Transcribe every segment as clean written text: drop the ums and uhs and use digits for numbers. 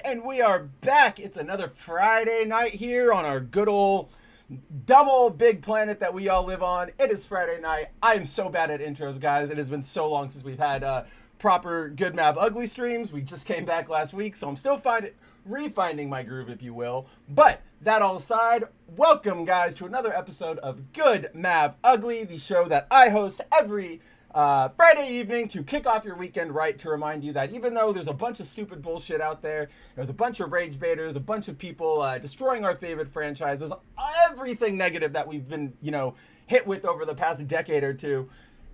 And we are back. It's another Friday night here on our good old, dumb old big planet that we all live on. It is Friday night. I am so bad at intros, guys. It has been so long since we've had proper Good Map Ugly streams. We just came back last week, so I'm still refinding my groove, if you will. But that all aside, welcome, guys, to another episode of Good Map Ugly, the show that I host every Friday evening to kick off your weekend right, to remind you that even though there's a bunch of stupid bullshit out there's a bunch of rage baiters, a bunch of people destroying our favorite franchises, everything negative that we've been, hit with over the past decade or two,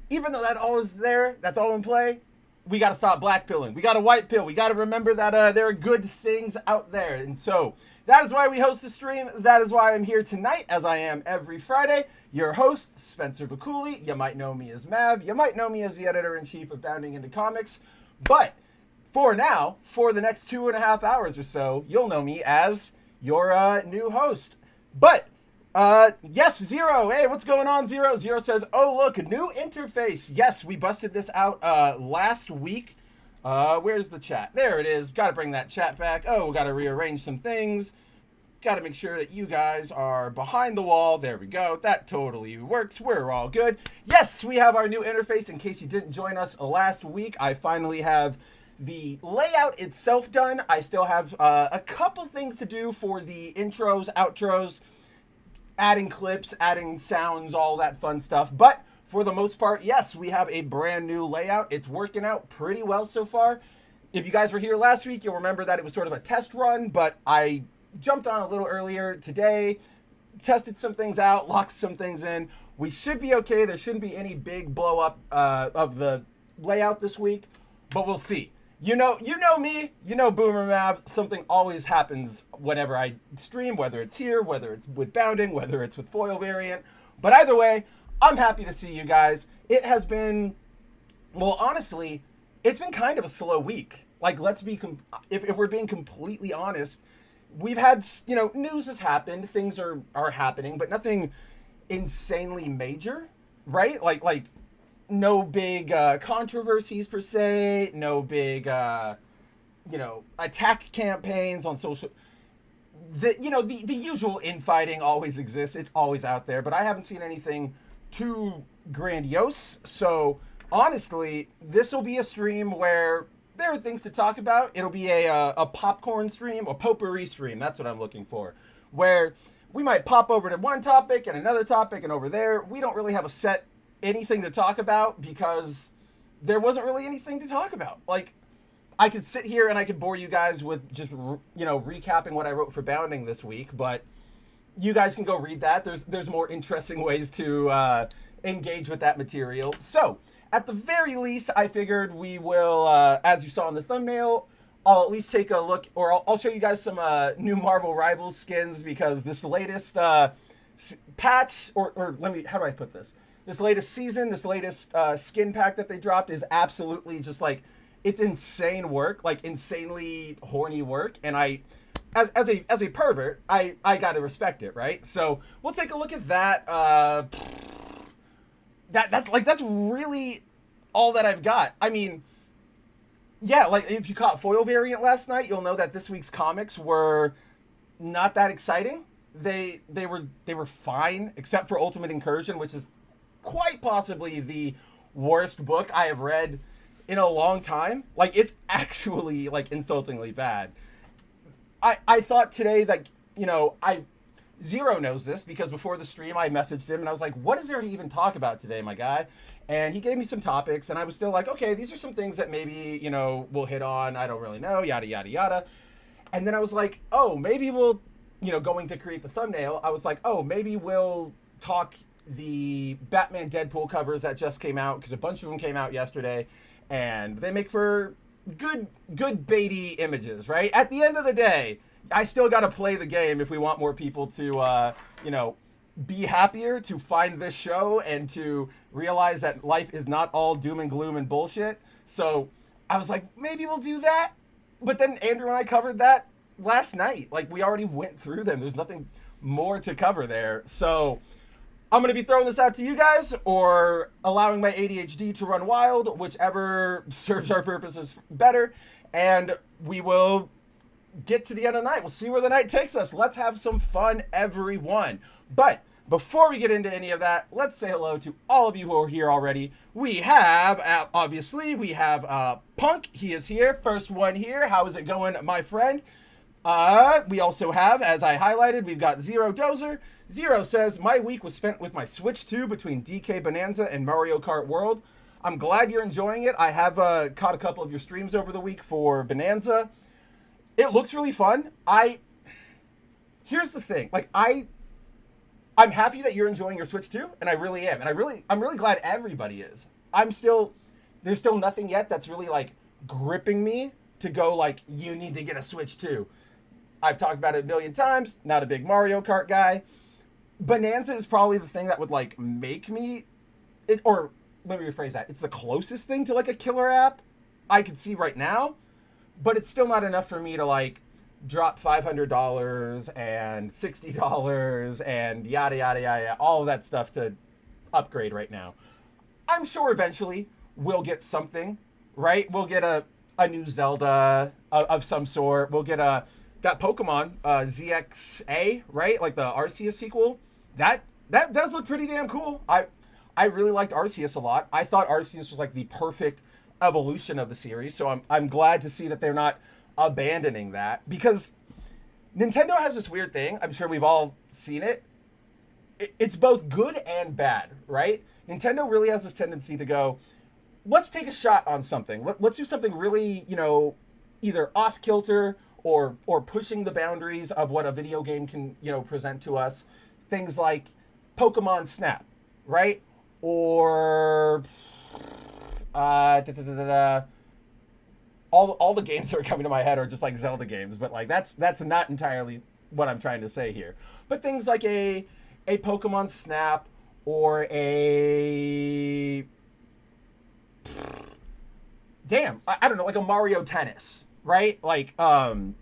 even though that all is there, that's all in play, we got to stop blackpilling. We got to white pill. We got to remember that there are good things out there. And so that is why we host the stream. That is why I'm here tonight, as I am every Friday. Your host, Spencer Baculi. You might know me as Mav. You might know me as the editor-in-chief of Bounding Into Comics. But for now, for the next 2.5 hours or so, you'll know me as your new host. But, yes, Zero. Hey, what's going on, Zero? Zero says, oh, look, a new interface. Yes, we busted this out last week. Where's the chat? There it is. Got to bring that chat back. Oh, got to rearrange some things. Got to make sure that you guys are behind the wall. There we go. That totally works. We're all good. Yes, we have our new interface. In case you didn't join us last week, I finally have the layout itself done. I still have a couple things to do for the intros, outros, adding clips, adding sounds, all that fun stuff. But for the most part, yes, we have a brand new layout. It's working out pretty well so far. If you guys were here last week, you'll remember that it was sort of a test run, but I jumped on a little earlier today, tested some things out, locked some things in. We should be okay. There shouldn't be any big blow up of the layout this week, but we'll see. You know me, you know Boomer Mav, something always happens whenever I stream, whether it's here, whether it's with Bounding, whether it's with Foil Variant. But either way, I'm happy to see you guys. It has been, well, honestly, it's been kind of a slow week. Like, let's be, if we're being completely honest, we've had, news has happened, things are happening, but nothing insanely major, right? Like no big controversies per se, no big, attack campaigns on social. The usual infighting always exists. It's always out there, but I haven't seen anything too grandiose. So honestly, this will be a stream where there are things to talk about. It'll be a popcorn stream, a potpourri stream. That's what I'm looking for. Where we might pop over to one topic and another topic and over there. We don't really have a set anything to talk about because there wasn't really anything to talk about. Like, I could sit here and I could bore you guys with just, recapping what I wrote for Bounding this week, but you guys can go read that. There's more interesting ways to engage with that material. So, at the very least, I figured we will, as you saw in the thumbnail, I'll at least take a look, or I'll show you guys some new Marvel Rivals skins, because this latest patch, or let me, how do I put this? This latest season, this latest skin pack that they dropped is absolutely just like, it's insane work, like insanely horny work, and I, as a pervert, I gotta respect it, right? So we'll take a look at that. That's really all that I've got. I mean, yeah, like if you caught Foil Variant last night, you'll know that this week's comics were not that exciting. They were fine, except for Ultimate Incursion, which is quite possibly the worst book I have read in a long time. Like, it's actually like insultingly bad. I thought today that, Zero knows this, because before the stream I messaged him and I was like, what is there to even talk about today, my guy? And he gave me some topics and I was still like, okay, these are some things that maybe, we'll hit on. I don't really know, yada, yada, yada. And then I was like, oh, maybe we'll, going to create the thumbnail, I was like, oh, maybe we'll talk the Batman Deadpool covers that just came out, because a bunch of them came out yesterday and they make for good baity images, right? At the end of the day, I still got to play the game if we want more people to, be happier, to find this show, and to realize that life is not all doom and gloom and bullshit. So I was like, maybe we'll do that. But then Andrew and I covered that last night. Like, we already went through them. There's nothing more to cover there. So I'm going to be throwing this out to you guys, or allowing my ADHD to run wild, whichever serves our purposes better. And we will get to the end of the night. We'll see where the night takes us. Let's have some fun, everyone. But before we get into any of that, let's say hello to all of you who are here already. We have, obviously, we have Punk. He is here. First one here. How is it going, my friend? We also have, as I highlighted, we've got Zero Dozer. Zero says, my week was spent with my Switch 2 between DK Bonanza and Mario Kart World. I'm glad you're enjoying it. I have caught a couple of your streams over the week for Bonanza. It looks really fun. Here's the thing. Like, I'm happy that you're enjoying your Switch 2, and I really am. And I'm really glad everybody is. There's still nothing yet that's really, like, gripping me to go, like, you need to get a Switch 2. I've talked about it a million times. Not a big Mario Kart guy. Bonanza is probably the thing that would, like, make me... or, let me rephrase that. It's the closest thing to, like, a killer app I could see right now. But it's still not enough for me to, like, drop $500 and $60 and yada, yada, yada, all of that stuff to upgrade right now. I'm sure eventually we'll get something, right? We'll get a new Zelda of some sort. We'll get that Pokemon, ZXA, right? Like the Arceus sequel. That does look pretty damn cool. I really liked Arceus a lot. I thought Arceus was like the perfect evolution of the series. So I'm glad to see that they're not abandoning that, because Nintendo has this weird thing. I'm sure we've all seen it. It's both good and bad, right? Nintendo really has this tendency to go, let's take a shot on something. Let's do something really, either off kilter or pushing the boundaries of what a video game can, present to us. Things like Pokemon Snap, right? Or all the games that are coming to my head are just like Zelda games, but like that's not entirely what I'm trying to say here. But things like a Pokemon Snap or I don't know, like a Mario Tennis, right? Like like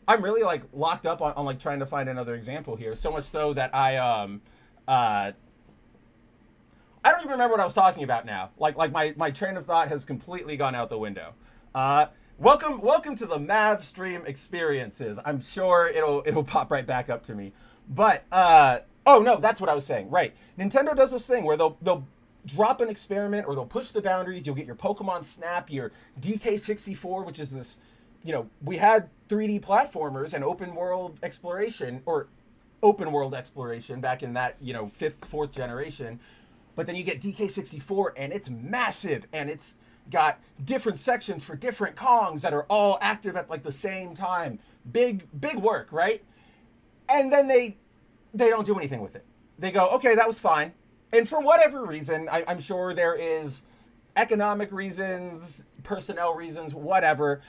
I'm really like locked up on like trying to find another example here. So much so that I don't even remember what I was talking about now. Like my train of thought has completely gone out the window. Welcome to the Mav stream experiences. I'm sure it'll pop right back up to me. But oh no, that's what I was saying. Right. Nintendo does this thing where they'll drop an experiment or they'll push the boundaries. You'll get your Pokemon Snap, your DK64, which is this, we had 3D platformers and open world exploration back in that, fourth generation. But then you get DK64 and it's massive and it's got different sections for different Kongs that are all active at like the same time. Big work, right? And then they don't do anything with it. They go, okay, that was fine. And for whatever reason, I'm sure there is economic reasons, personnel reasons, whatever.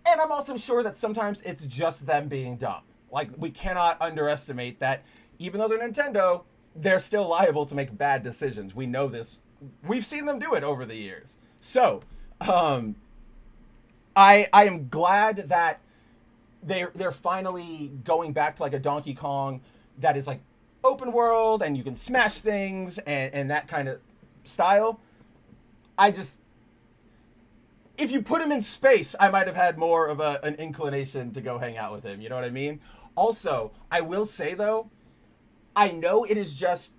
And I'm also sure that sometimes it's just them being dumb. Like, we cannot underestimate that even though they're Nintendo, they're still liable to make bad decisions. We know this. We've seen them do it over the years. So, I am glad that they're finally going back to like a Donkey Kong that is like open world and you can smash things and that kind of style. If you put him in space, I might have had more of an inclination to go hang out with him. You know what I mean? Also, I will say though, I know it is just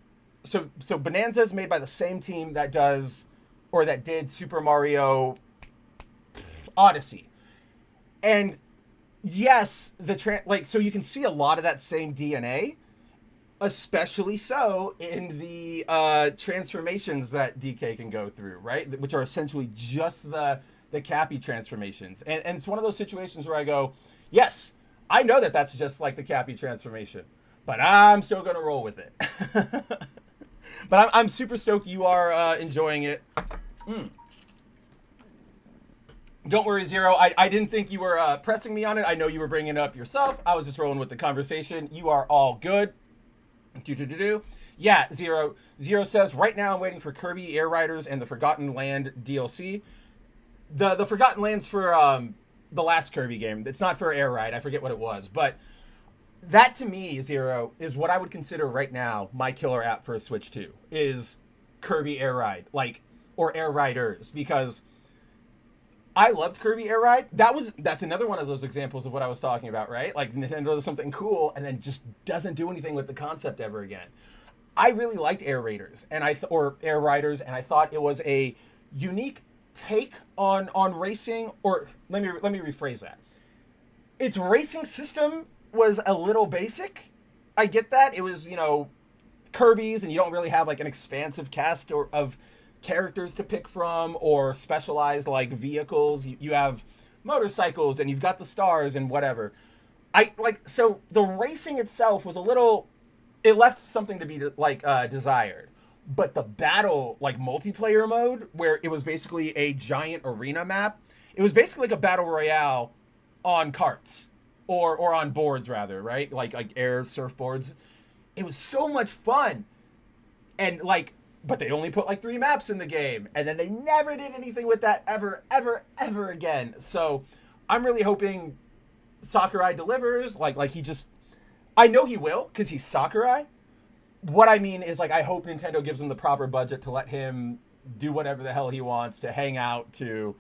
so Bonanza is made by the same team that did Super Mario Odyssey. And yes, so you can see a lot of that same DNA, especially so in the transformations that DK can go through, right? Which are essentially just the Cappy transformations. And it's one of those situations where I go, yes, I know that that's just like the Cappy transformation, but I'm still going to roll with it. But I'm super stoked you are enjoying it. Don't worry, Zero. I didn't think you were pressing me on it. I know you were bringing it up yourself. I was just rolling with the conversation. You are all good. Yeah, Zero says, right now I'm waiting for Kirby Air Riders and the Forgotten Land DLC. The Forgotten Land's for the last Kirby game. It's not for Air Ride. I forget what it was. But that to me, Zero, is what I would consider right now my killer app for a Switch 2 is Kirby Air Ride, or Air Riders, because I loved Kirby Air Ride. That's another one of those examples of what I was talking about, right? Like Nintendo does something cool and then just doesn't do anything with the concept ever again. I really liked Air Raiders or Air Riders, and I thought it was a unique take on racing. Or let me rephrase that. Its racing system was a little basic. I get that. It was, Kirby's, and you don't really have like an expansive cast of characters to pick from or specialized like vehicles. You have motorcycles and you've got the stars and whatever. So the racing itself was it left something to be desired. But the battle like multiplayer mode, where it was basically a giant arena map, it was basically like a battle royale on carts or on boards rather, right? Like air surfboards. It was so much fun. And but they only put like 3 maps in the game, and then they never did anything with that ever again. So I'm really hoping Sakurai delivers. I know he will, because he's Sakurai. What I mean is, I hope Nintendo gives him the proper budget to let him do whatever the hell he wants, to hang out, to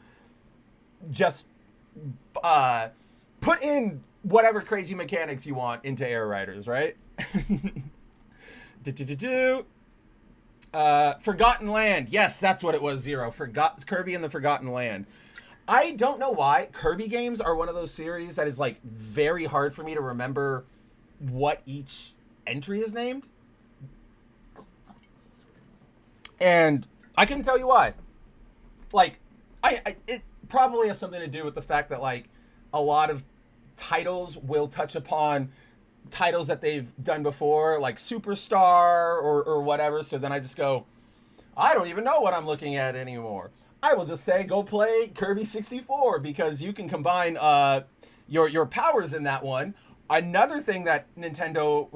just put in whatever crazy mechanics you want into Air Riders, right? Forgotten Land. Yes, that's what it was, Zero. Kirby and the Forgotten Land. I don't know why. Kirby games are one of those series that is very hard for me to remember what each entry is named. And I couldn't tell you why. It probably has something to do with the fact that a lot of titles will touch upon titles that they've done before, like Superstar or whatever. So then I just go, I don't even know what I'm looking at anymore. I will just say, go play Kirby 64, because you can combine your powers in that one. Another thing that Nintendo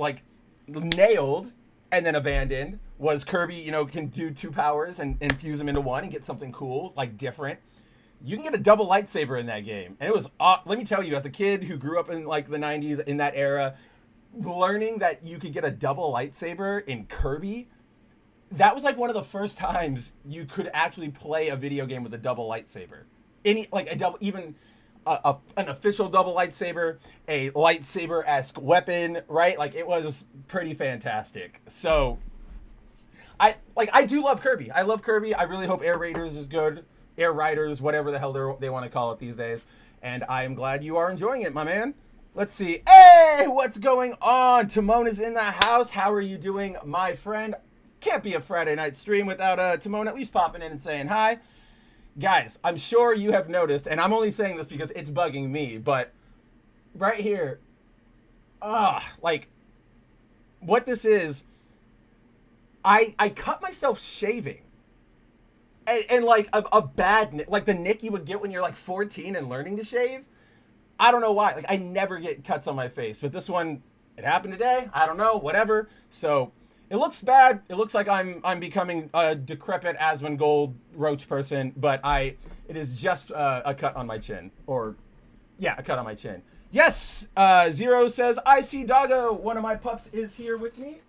nailed and then abandoned was Kirby, can do 2 powers and fuse them into one and get something cool, different. You can get a double lightsaber in that game. And it was, let me tell you, as a kid who grew up in the 90s, in that era, learning that you could get a double lightsaber in Kirby, that was one of the first times you could actually play a video game with a double lightsaber. An official double lightsaber, a lightsaber-esque weapon, right? It was pretty fantastic. So I do love Kirby. I love Kirby. I really hope Air Raiders is good. Air Riders, whatever the hell they want to call it these days. And I am glad you are enjoying it, my man. Let's see. Hey, what's going on? Timon is in the house. How are you doing, my friend? Can't be a Friday night stream without Timon at least popping in and saying hi. Guys, I'm sure you have noticed, and I'm only saying this because it's bugging me, but right here, what this is, I cut myself shaving. And a bad nick, the nick you would get when you're 14 and learning to shave. I don't know why. I never get cuts on my face, but this one, it happened today. I don't know, whatever. So it looks bad. It looks like I'm becoming a decrepit Asmongold roach person, but it is just a cut on my chin, a cut on my chin. Yes, Zero says, I see Doggo. One of my pups is here with me.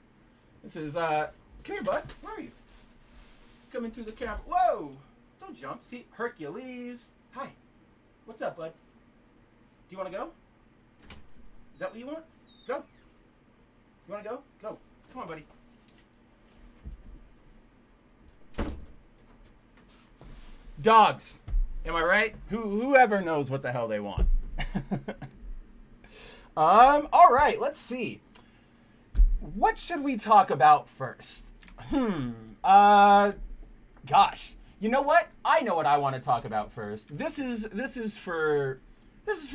This is come here, bud. Where are you? Coming through the camera. Whoa! Don't jump. See, Hercules. Hi. What's up, bud? Do you want to go? Is that what you want? Go. You want to go? Go. Come on, buddy. Dogs. Am I right? Whoever knows what the hell they want. All right. Let's see. What should we talk about first? Gosh, you know what? I know what I want to talk about first. This is for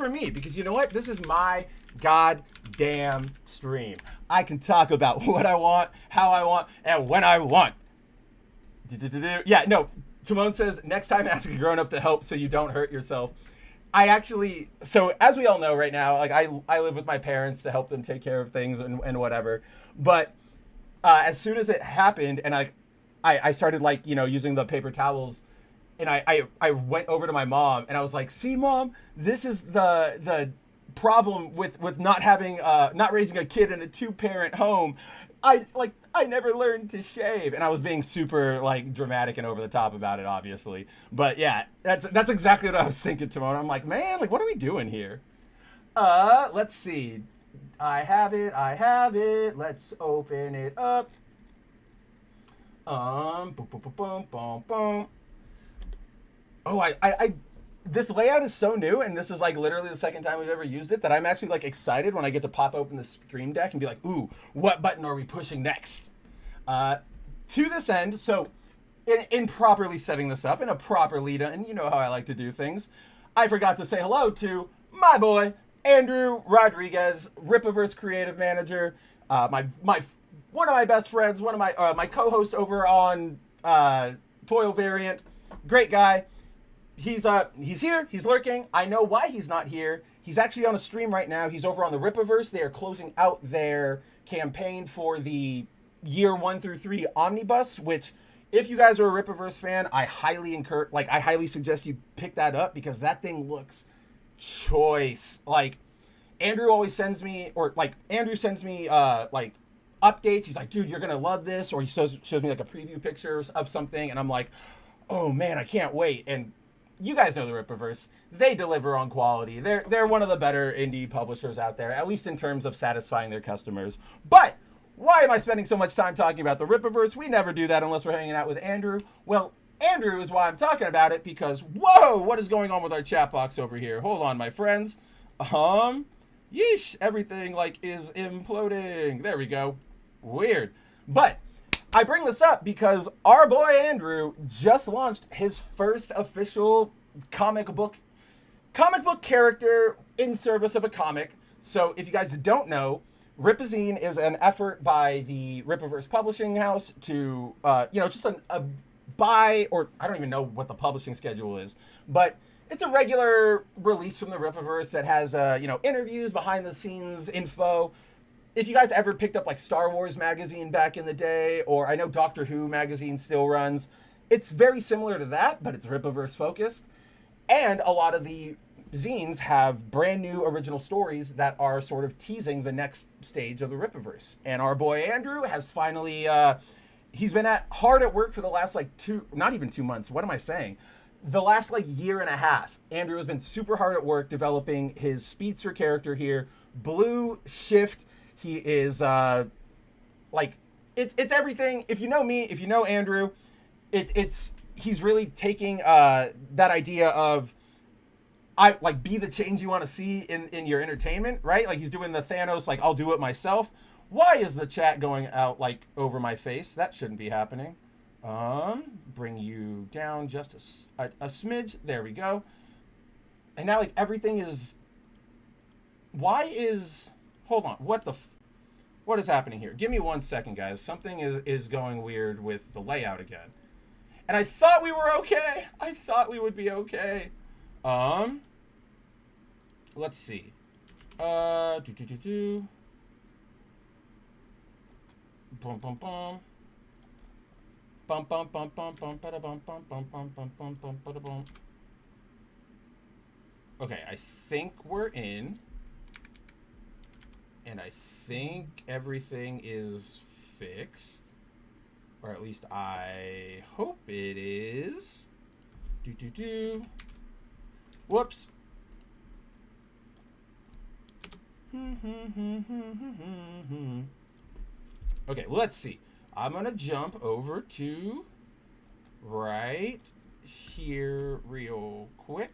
me, because you know what? This is my goddamn stream. I can talk about what I want, how I want, and when I want. Yeah, no. Timon says, next time ask a grown-up to help so you don't hurt yourself. So as we all know right now, I live with my parents to help them take care of things and whatever. But as soon as it happened, and I started using the paper towels, and I went over to my mom and I was like, see, Mom, this is the problem with not having not raising a kid in a 2-parent home. I never learned to shave, and I was being super like dramatic and over the top about it, obviously. But yeah, that's exactly what I was thinking, Timon. I'm like, man, like what are we doing here? Let's see. I have it. Let's open it up. Boom, boom, boom, boom, boom, boom. Oh, this layout is so new, and this is like literally the second time we've ever used it, that I'm actually like excited when I get to pop open the Stream Deck and be like, ooh, what button are we pushing next? To this end, so in properly setting this up in a proper lead, and you know how I like to do things, I forgot to say hello to my boy Andrew Rodriguez, RippaVerse creative manager, my one of my best friends, one of my co-host over on Foil Variant, great guy. He's here. He's lurking. I know why he's not here. He's actually on a stream right now. He's over on the RippaVerse. They are closing out their campaign for the year 1 through 3 omnibus, which if you guys are a RippaVerse fan, I highly suggest you pick that up, because that thing looks choice. Like Andrew sends me like updates. He's like, dude, you're gonna love this, or he shows me like a preview picture of something, and I'm like, oh man, I can't wait. And you guys know the RippaVerse. They deliver on quality. They're one of the better indie publishers out there, at least in terms of satisfying their customers. But why am I spending so much time talking about the RippaVerse? We never do that unless we're hanging out with Andrew. Well, Andrew is why I'm talking about it, because whoa, what is going on with our chat box over here? Hold on, my friends. Yeesh, everything like is imploding. There we go. Weird. But I bring this up because our boy Andrew just launched his first official comic book character in service of a comic. So if you guys don't know, Rippazine is an effort by the RippaVerse publishing house to, just a buy, or I don't even know what the publishing schedule is, but it's a regular release from the RippaVerse that has, interviews, behind the scenes info. If you guys ever picked up like Star Wars magazine back in the day, or I know Doctor Who magazine still runs, it's very similar to that, but it's RippaVerse focused. And a lot of the zines have brand new original stories that are sort of teasing the next stage of the RippaVerse. And our boy Andrew has finally, he's been hard at work for the last not even 2 months. What am I saying? The last year and a half. Andrew has been super hard at work developing his speedster character here, Blue Shift. He is it's everything. If you know me, if you know Andrew, he's really taking that idea of be the change you want to see in your entertainment, right? Like he's doing the Thanos, I'll do it myself. Why is the chat going out over my face? That shouldn't be happening. Bring you down just a smidge. There we go. And now everything is. Hold on. What is happening here? Give me 1 second, guys. Something is going weird with the layout again. And I thought we were okay. I thought we would be okay. Let's see. Bum bum bum. Bum bum bum bum bum bada bum bum bum bum bum bum bum bada bum. Okay, I think we're in. And I think everything is fixed. Or at least I hope it is. Whoops. Okay, let's see. I'm going to jump over to right here real quick.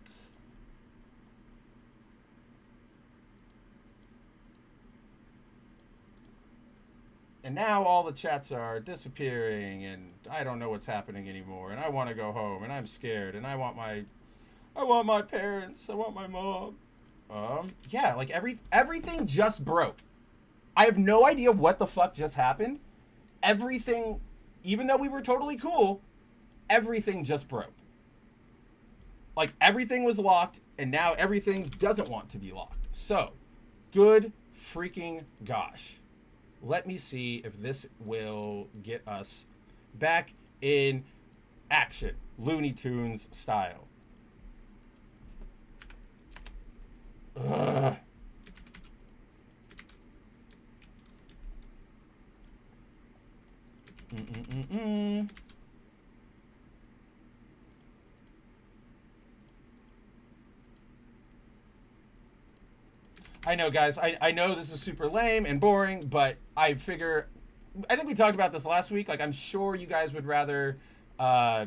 And now all the chats are disappearing, and I don't know what's happening anymore, and I want to go home, and I'm scared, and I want my parents, I want my mom. Yeah, everything just broke. I have no idea what the fuck just happened. Everything, even though we were totally cool, everything just broke. Everything was locked, and now everything doesn't want to be locked. So, good freaking gosh. Let me see if this will get us back in action, Looney Tunes style. Ugh. Mm-mm-mm-mm. I know, guys. I know this is super lame and boring, but I figure. I think we talked about this last week. Like, I'm sure you guys would rather, uh,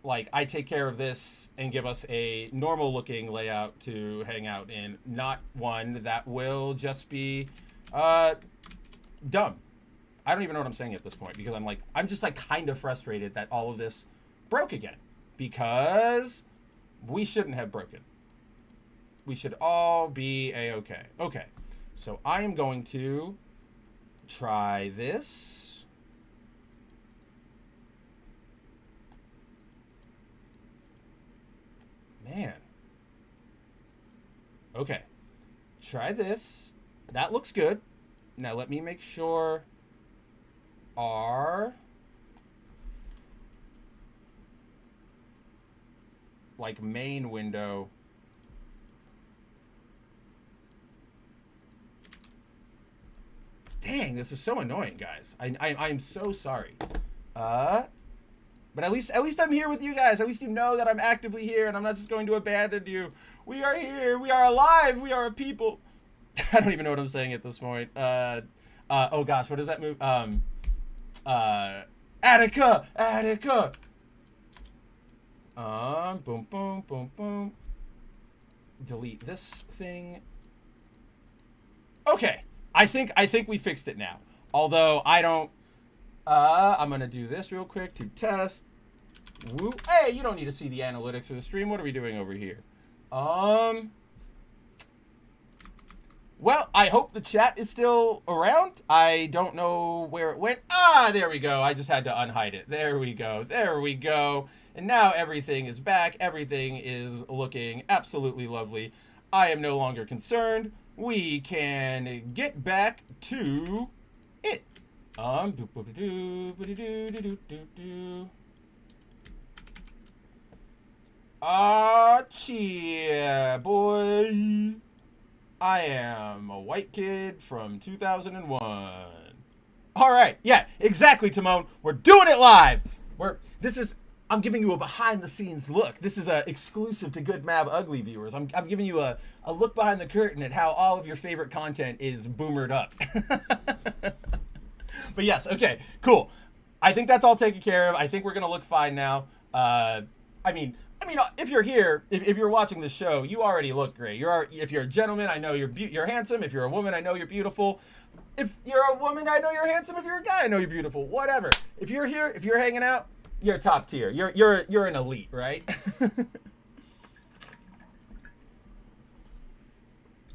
like, I take care of this and give us a normal looking layout to hang out in, not one that will just be dumb. I don't even know what I'm saying at this point because I'm just like kind of frustrated that all of this broke again because we shouldn't have broken. We should all be a-okay. Okay, so I am going to try this. Man. Okay, try this. That looks good. Now let me make sure our like main window. Dang, this is so annoying, guys. I'm so sorry. But at least I'm here with you guys. At least you know that I'm actively here and I'm not just going to abandon you. We are here. We are alive. We are a people. I don't even know what I'm saying at this point. Oh gosh, what does that move? Attica. Boom, boom, boom, boom. Delete this thing. Okay. I think we fixed it now. Although I don't. I'm gonna do this real quick to test. Woo. Hey, you don't need to see the analytics for the stream. What are we doing over here? Well, I hope the chat is still around. I don't know where it went. Ah, there we go. I just had to unhide it. There we go. There we go. And now everything is back. Everything is looking absolutely lovely. I am no longer concerned. We can get back to it. Cheer, boy. I am a white kid from 2001. All right. Yeah, exactly, Timon. We're doing it live. I'm giving you a behind the scenes look. This is exclusive to Good Mab Ugly viewers. I'm giving you a look behind the curtain at how all of your favorite content is boomered up. But yes, okay, cool. I think that's all taken care of. I think we're gonna look fine now. I mean, if you're here, if you're watching the show, you already look great. If you're a gentleman, I know you're handsome. If you're a woman, I know you're beautiful. If you're a woman, I know you're handsome. If you're a guy, I know you're beautiful. Whatever. If you're here, if you're hanging out, you're top tier. You're an elite, right?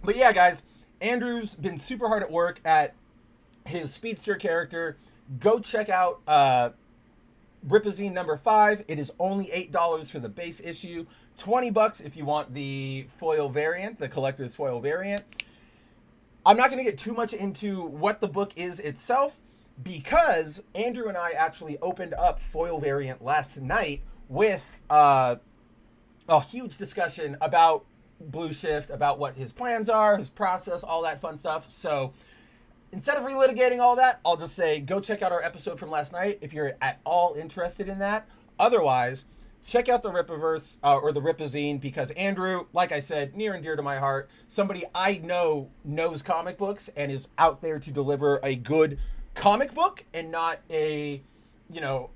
But yeah, guys, Andrew's been super hard at work at his speedster character. Go check out RippaZine number 5. It is only $8 for the base issue, $20 if you want the foil variant, the collector's foil variant. I'm not going to get too much into what the book is itself because Andrew and I actually opened up foil variant last night with a huge discussion about Blue Shift, about what his plans are, his process, all that fun stuff. So instead of relitigating all that, I'll just say go check out our episode from last night if you're at all interested in that. Otherwise, check out the RippaVerse or the RippaZine because Andrew, like I said, near and dear to my heart, somebody I know knows comic books and is out there to deliver a good comic book and not a,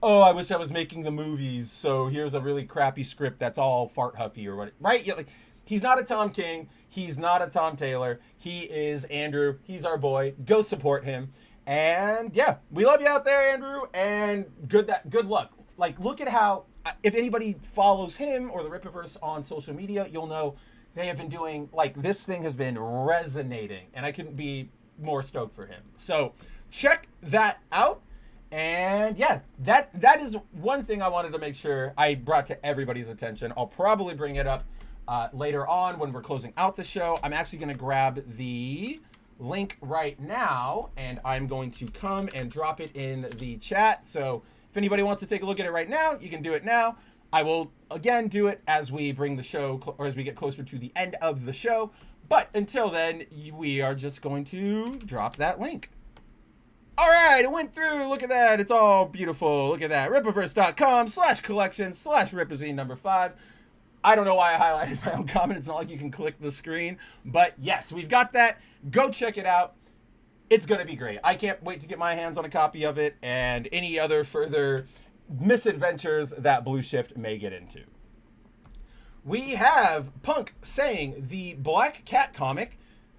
oh, I wish I was making the movies, so here's a really crappy script that's all fart huffy or what, right? Yeah, like, he's not a Tom King. He's not a Tom Taylor. He is Andrew. He's our boy. Go support him. And yeah, we love you out there, Andrew. And good luck. Like, look at how, if anybody follows him or the RippaVerse on social media, you'll know they have been doing, like, this thing has been resonating. And I couldn't be more stoked for him. So check that out. And yeah, that is one thing I wanted to make sure I brought to everybody's attention. I'll probably bring it up later on when we're closing out the show. I'm actually going to grab the link right now and I'm going to come and drop it in the chat. So if anybody wants to take a look at it right now, you can do it now. I will again do it as we bring the show or as we get closer to the end of the show. But until then, we are just going to drop that link. All right, it went through. Look at that. It's all beautiful. Look at that. RippaVerse.com/collection/Rippazine number 5. I don't know why I highlighted my own comment. It's not like you can click the screen. But yes, we've got that. Go check it out. It's going to be great. I can't wait to get my hands on a copy of it and any other further misadventures that Blue Shift may get into. We have Punk saying the Black Cat comic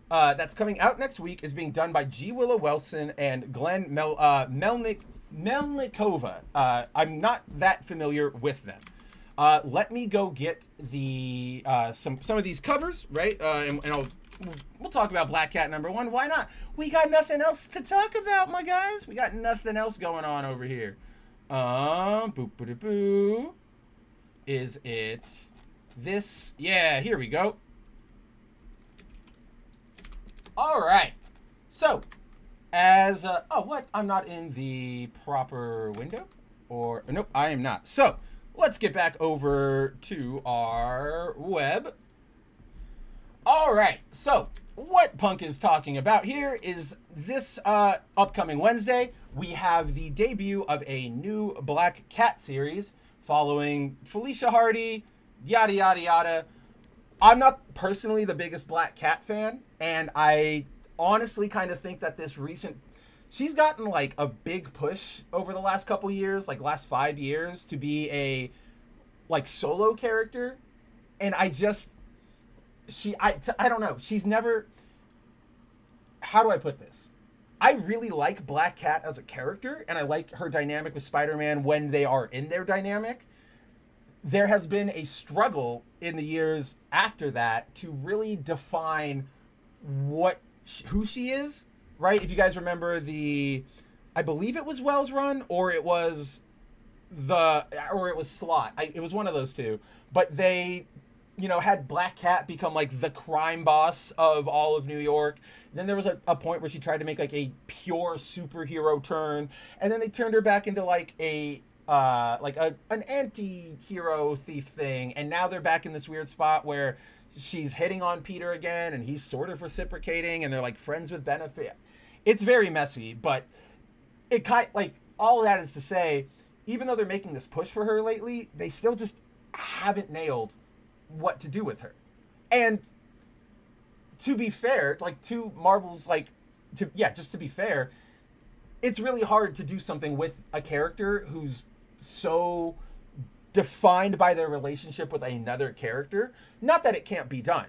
that's coming out next week is being done by G. Willow Wilson and Glenn Melnikova. I'm not that familiar with them. Let me go get the some of these covers, right? And we'll talk about Black Cat number 1. Why not? We got nothing else to talk about, my guys. We got nothing else going on over here. Boop-a-da-boo. Is it this? Yeah, here we go. All right. So, as oh, what? I'm not in the proper window, or nope, I am not. So, let's get back over to our web. All right. So, what Punk is talking about here is this upcoming Wednesday, we have the debut of a new Black Cat series following Felicia Hardy, yada, yada, yada. I'm not personally the biggest Black Cat fan, and I honestly kind of think that she's gotten like a big push over the last couple years, like last 5 years, to be a like solo character, and I don't know. She's never, how do I put this? I really like Black Cat as a character, and I like her dynamic with Spider-Man when they are in their dynamic. There has been a struggle in the years after that to really define who she is, right? If you guys remember I believe it was Wells Run, or it was Slott. It was one of those two. But they, had Black Cat become like the crime boss of all of New York. Then there was a point where she tried to make like a pure superhero turn, and then they turned her back into like an anti-hero thief thing, and now they're back in this weird spot where she's hitting on Peter again, and he's sort of reciprocating, and they're like friends with benefit. It's very messy, but it all of that is to say, even though they're making this push for her lately, they still just haven't nailed what to do with her. And to be fair, to Marvel's just to be fair, it's really hard to do something with a character who's so defined by their relationship with another character. Not that it can't be done.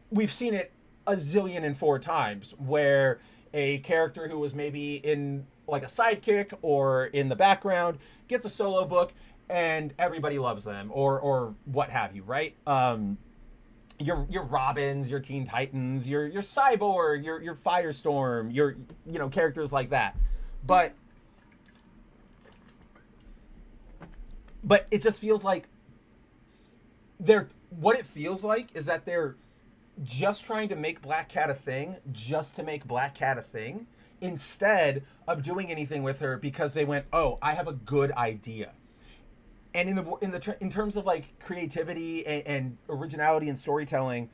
We've seen it a zillion and 4 times where a character who was maybe in like a sidekick or in the background gets a solo book and everybody loves them, or what have you, right? Your Robins, your Teen Titans, your Cyborg, your Firestorm, your characters like that. But it just feels like what it feels like is that they're just trying to make Black Cat a thing just to make Black Cat a thing, instead of doing anything with her because they went, oh, I have a good idea. And in terms of like creativity and originality and storytelling,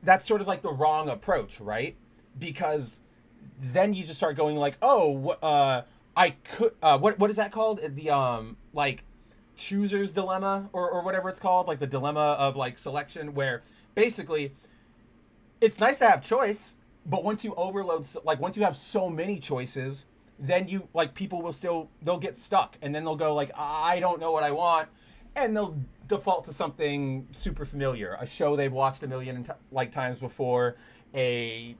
that's sort of like the wrong approach, right? Because then you just start going like, oh, I could, what is that called? The like chooser's dilemma or whatever it's called, like the dilemma of like selection, where basically it's nice to have choice, but once you once you have so many choices, then people they'll get stuck, and then they'll go like, I don't know what I want, and they'll default to something super familiar, a show they've watched a million times before, a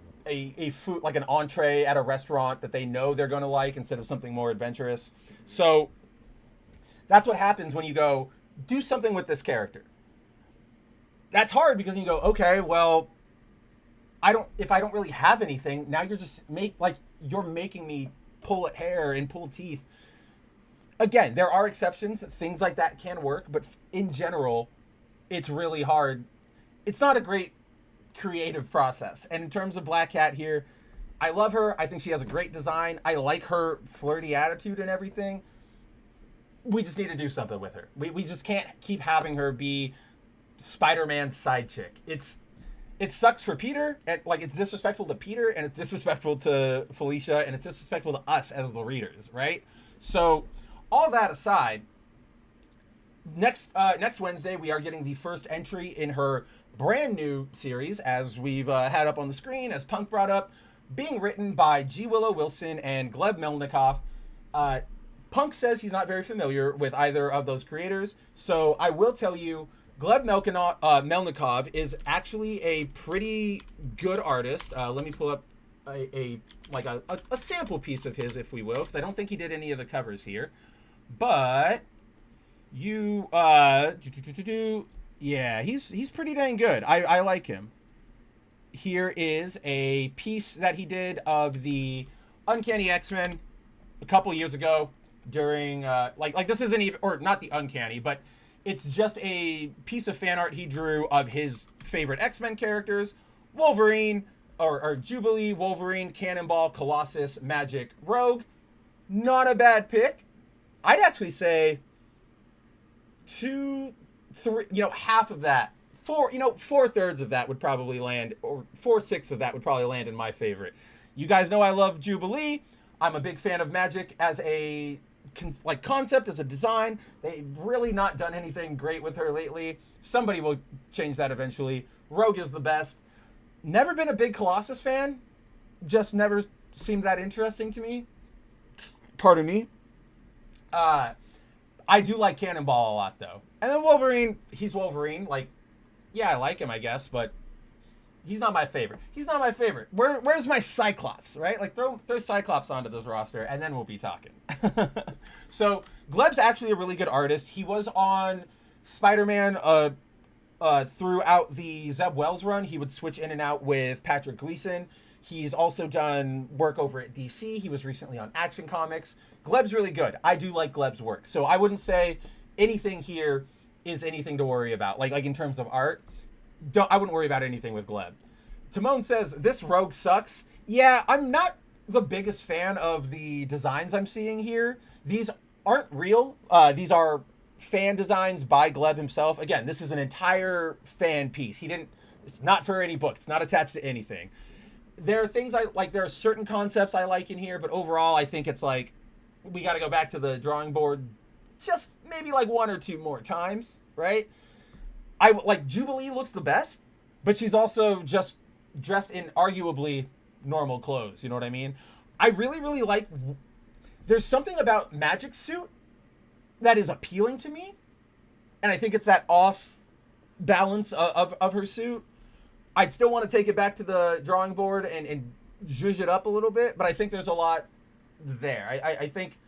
food, like an entree at a restaurant that they know they're going to like, instead of something more adventurous. So that's what happens when you go, do something with this character. That's hard because you go, okay, well, if I don't really have anything, now you're just you're making me pull at hair and pull teeth. Again, there are exceptions. Things like that can work, but in general, it's really hard. It's not a great creative process. And in terms of Black Cat here, I love her. I think she has a great design. I like her flirty attitude and everything. We just need to do something with her. We just can't keep having her be Spider-Man's side chick. it sucks for Peter, and like it's disrespectful to Peter, and it's disrespectful to Felicia, and it's disrespectful to us as the readers, right? So, all that aside, next Wednesday we are getting the first entry in her brand new series, as we've had up on the screen, as Punk brought up, being written by G. Willow Wilson and Gleb Melnikov. Punk says he's not very familiar with either of those creators, so I will tell you, Gleb Melnikov is actually a pretty good artist. Let me pull up a sample piece of his, if we will, because I don't think he did any of the covers here. But yeah, he's pretty dang good. I like him. Here is a piece that he did of the Uncanny X-Men a couple years ago during like this isn't even, or not the Uncanny, but it's just a piece of fan art he drew of his favorite X-Men characters: Wolverine, or Jubilee, Wolverine, Cannonball, Colossus, Magic, Rogue. Not a bad pick. I'd actually say 2, 3, half of that, 4/3 of that would probably land, or 4/6 of that would probably land in my favorite. You guys know I love Jubilee. I'm a big fan of Magic as a concept, as a design. They've really not done anything great with her lately. Somebody will change that eventually. Rogue is the best. Never been a big Colossus fan. Just never seemed that interesting to me. Pardon me. I do like Cannonball a lot, though. And then Wolverine, he's Wolverine. Like, yeah, I like him, I guess, but he's not my favorite. Where's my Cyclops, right? Like, throw Cyclops onto this roster, and then we'll be talking. So, Gleb's actually a really good artist. He was on Spider-Man throughout the Zeb Wells run. He would switch in and out with Patrick Gleason. He's also done work over at DC. He was recently on Action Comics. Gleb's really good. I do like Gleb's work. So I wouldn't say anything here is anything to worry about. Like in terms of art, I wouldn't worry about anything with Gleb. Timon says, this Rogue sucks. Yeah, I'm not the biggest fan of the designs I'm seeing here. These aren't real. These are fan designs by Gleb himself. Again, this is an entire fan piece. It's not for any book. It's not attached to anything. There are things I like. There are certain concepts I like in here, but overall, I think it's like we got to go back to the drawing board just maybe like 1 or 2 more times, right? I like Jubilee looks the best, but she's also just dressed in arguably normal clothes. You know what I mean? I really, really like. There's something about Magic's suit that is appealing to me, and I think it's that off balance of her suit. I'd still want to take it back to the drawing board and zhuzh it up a little bit, but I think there's a lot there. I think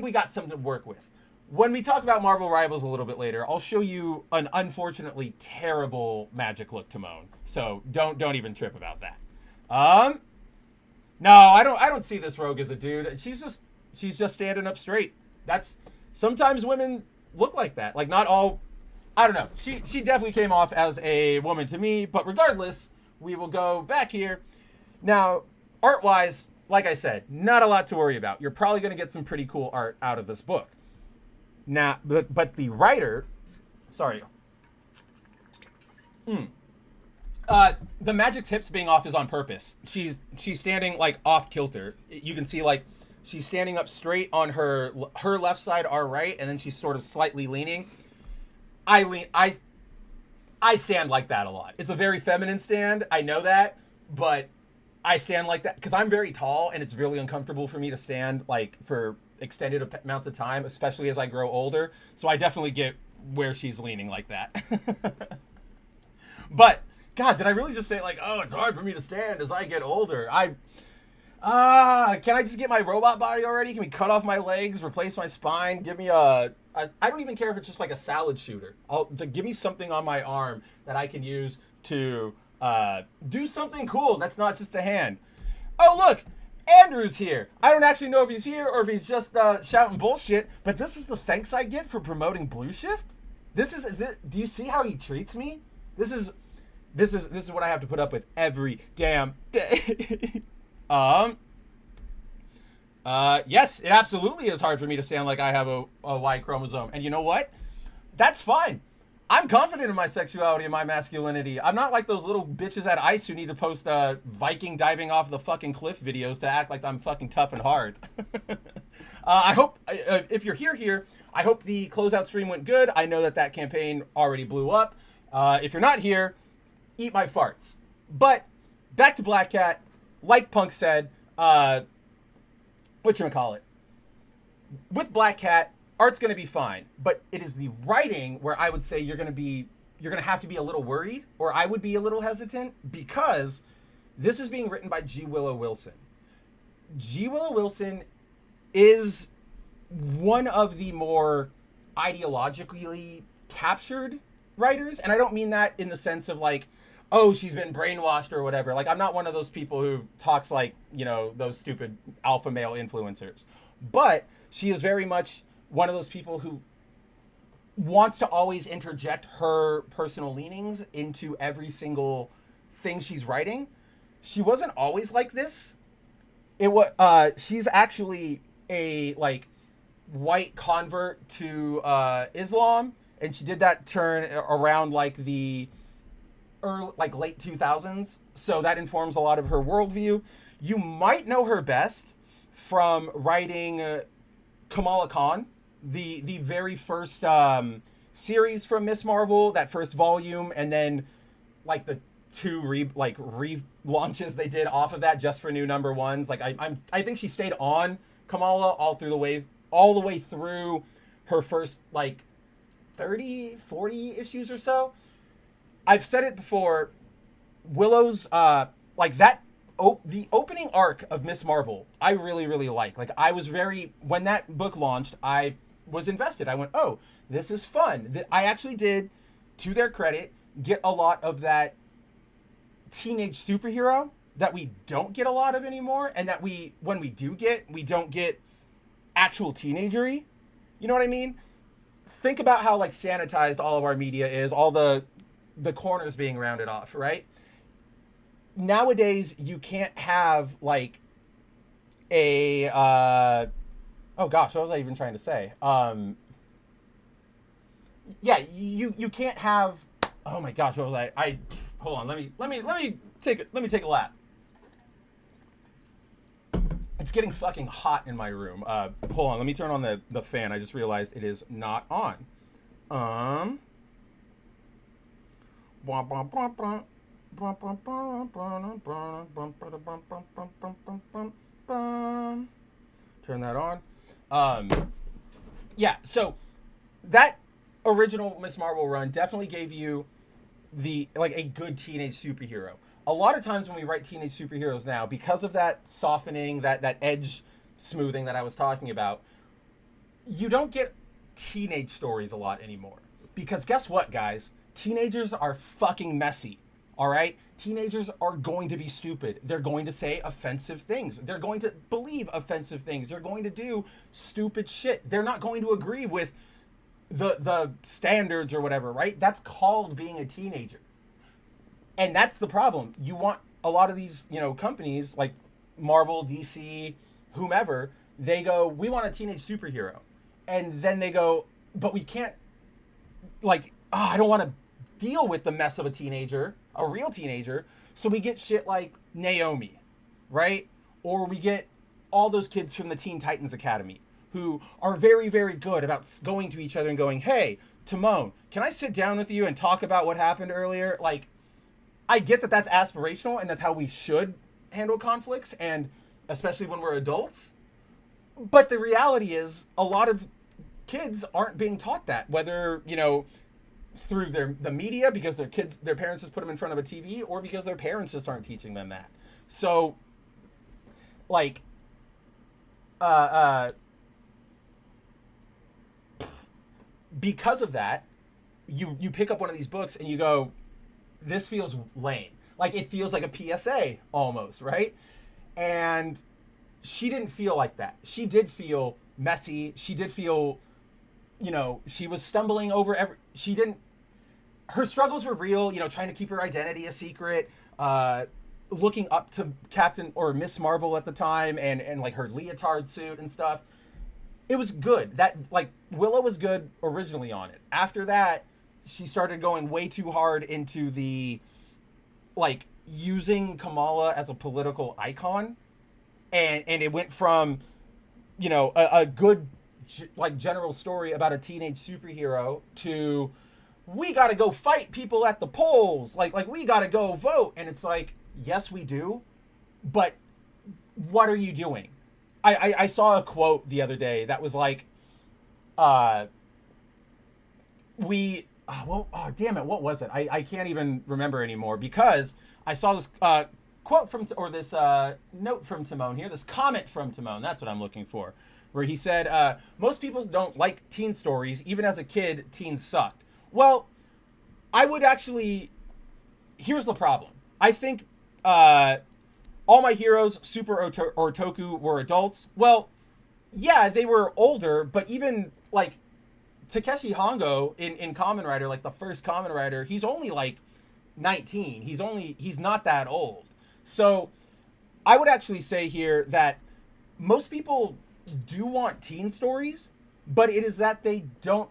we got something to work with. When we talk about Marvel Rivals a little bit later, I'll show you an unfortunately terrible Magic look, Timon. So don't even trip about that. No, I don't see this Rogue as a dude. She's just standing up straight. That's sometimes women look like that. Like not all. I don't know. She definitely came off as a woman to me, but regardless, we will go back here. Now, art-wise, like I said, not a lot to worry about. You're probably going to get some pretty cool art out of this book. Now, but the writer, sorry. The Magic's hips being off is on purpose. She's standing like off kilter. You can see like she's standing up straight on her left side, our right, and then she's sort of slightly leaning. I stand like that a lot. It's a very feminine stand. I know that, but I stand like that because I'm very tall and it's really uncomfortable for me to stand like for extended amounts of time, especially as I grow older. So I definitely get where she's leaning like that. But God, did I really just say like, oh, it's hard for me to stand as I get older? Can I just get my robot body already? Can we cut off my legs, replace my spine, give me I don't even care if it's just like a salad shooter. Give me something on my arm that I can use to do something cool that's not just a hand. Oh, look, Andrew's here. I don't actually know if he's here or if he's just shouting bullshit, but this is the thanks I get for promoting Blue Shift? Do you see how he treats me? This is what I have to put up with every damn day. Yes, it absolutely is hard for me to stand like I have a Y chromosome. And you know what? That's fine. I'm confident in my sexuality and my masculinity. I'm not like those little bitches at ICE who need to post Viking diving off the fucking cliff videos to act like I'm fucking tough and hard. I hope, if you're here, I hope the closeout stream went good. I know that campaign already blew up. If you're not here, eat my farts. But back to Black Cat. Like Punk said, whatchamacallit? With Black Cat, art's going to be fine, but it is the writing where I would say you're going to have to be a little worried, or I would be a little hesitant, because this is being written by G. Willow Wilson. G. Willow Wilson is one of the more ideologically captured writers, and I don't mean that in the sense of like, oh, she's been brainwashed or whatever. Like, I'm not one of those people who talks like, you know, those stupid alpha male influencers, but she is very much one of those people who wants to always interject her personal leanings into every single thing she's writing. She wasn't always like this. She's actually a like white convert to Islam, and she did that turn around like the late 2000s. So that informs a lot of her worldview. You might know her best from writing Kamala Khan, the very first series from Miss Marvel, that first volume, and then like the two relaunches they did off of that just for new number ones. Like I think she stayed on Kamala all the way through her first like 30, 40 issues or so. I've said it before, Willow's like that. The opening arc of Miss Marvel, I really, really like. Like, I was when that book launched, I was invested. I went, oh, this is fun. I actually did, to their credit, get a lot of that teenage superhero that we don't get a lot of anymore, and that when we do get, we don't get actual teenagery. You know what I mean? Think about how, like, sanitized all of our media is, all the corners being rounded off, right? Nowadays, you can't have like a oh gosh, what was I even trying to say? Yeah, you can't have. Oh my gosh, what was I hold on. Let me take a lap. It's getting fucking hot in my room. Hold on, let me turn on the fan. I just realized it is not on. Turn that on. Yeah, so that original Miss Marvel run definitely gave you a good teenage superhero. A lot of times when we write teenage superheroes now, because of that softening, that edge smoothing that I was talking about, you don't get teenage stories a lot anymore. Because guess what, guys? Teenagers are fucking messy. All right? Teenagers are going to be stupid. They're going to say offensive things. They're going to believe offensive things. They're going to do stupid shit. They're not going to agree with the standards or whatever, right? That's called being a teenager. And that's the problem. You want a lot of these, companies like Marvel, DC, whomever, they go, we want a teenage superhero. And then they go, but we can't, I don't want to deal with the mess of a real teenager. So we get shit like Naomi, right? Or we get all those kids from the Teen Titans Academy who are very, very good about going to each other and going, hey, Timon, can I sit down with you and talk about what happened earlier? Like, I get that that's aspirational and that's how we should handle conflicts, and especially when we're adults. But the reality is a lot of kids aren't being taught that, whether, through the media because their parents just put them in front of a TV, or because their parents just aren't teaching them that. So, because of that, you pick up one of these books and you go, this feels lame. Like, it feels like a PSA almost, right? And she didn't feel like that. She did feel messy. She did feel, she was stumbling over her struggles were real, trying to keep her identity a secret, looking up to Captain or Miss Marvel at the time and like her leotard suit and stuff. It was good. That Willow was good originally on it. After that, she started going way too hard into the, like, using Kamala as a political icon, and it went from, you know, a good, like, general story about a teenage superhero to, we got to go fight people at the polls, like we got to go vote. And it's like, yes we do, but what are you doing? I saw a quote the other day that was like, damn it, what was it? I can't even remember anymore, because I saw this quote from, or this note from Timon here, this comment from Timon, that's what I'm looking for, where he said, most people don't like teen stories. Even as a kid, teens sucked. Well, I would actually, here's the problem. I think all my heroes, Super or Toku, were adults. Well, yeah, they were older, but even, like, Takeshi Hongo in Kamen Rider, like the first Kamen Rider, he's only like 19. He's not that old. So I would actually say here that most people do want teen stories, but it is that they don't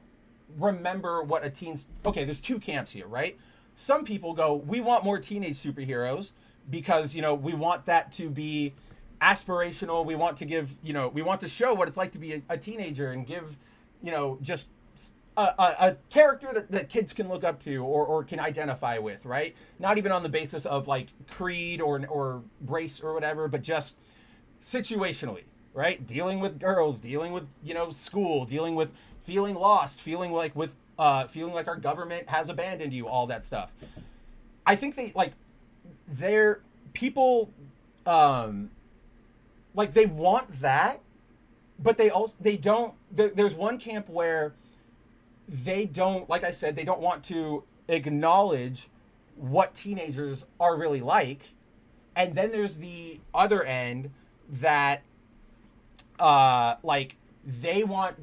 remember what a teen's... Okay, there's two camps here, right? Some people go, we want more teenage superheroes because, you know, we want that to be aspirational. We want to give, you know, we want to show what it's like to be a teenager and give, you know, just a character that kids can look up to or can identify with, right? Not even on the basis of, like, creed or race or whatever, but just situationally, right? Dealing with girls, dealing with, you know, school, dealing with feeling lost, feeling like our government has abandoned you, all that stuff. I think they're people, like, they want that, but they don't, there's one camp where they don't, like I said, they don't want to acknowledge what teenagers are really like. And then there's the other end that, like, they want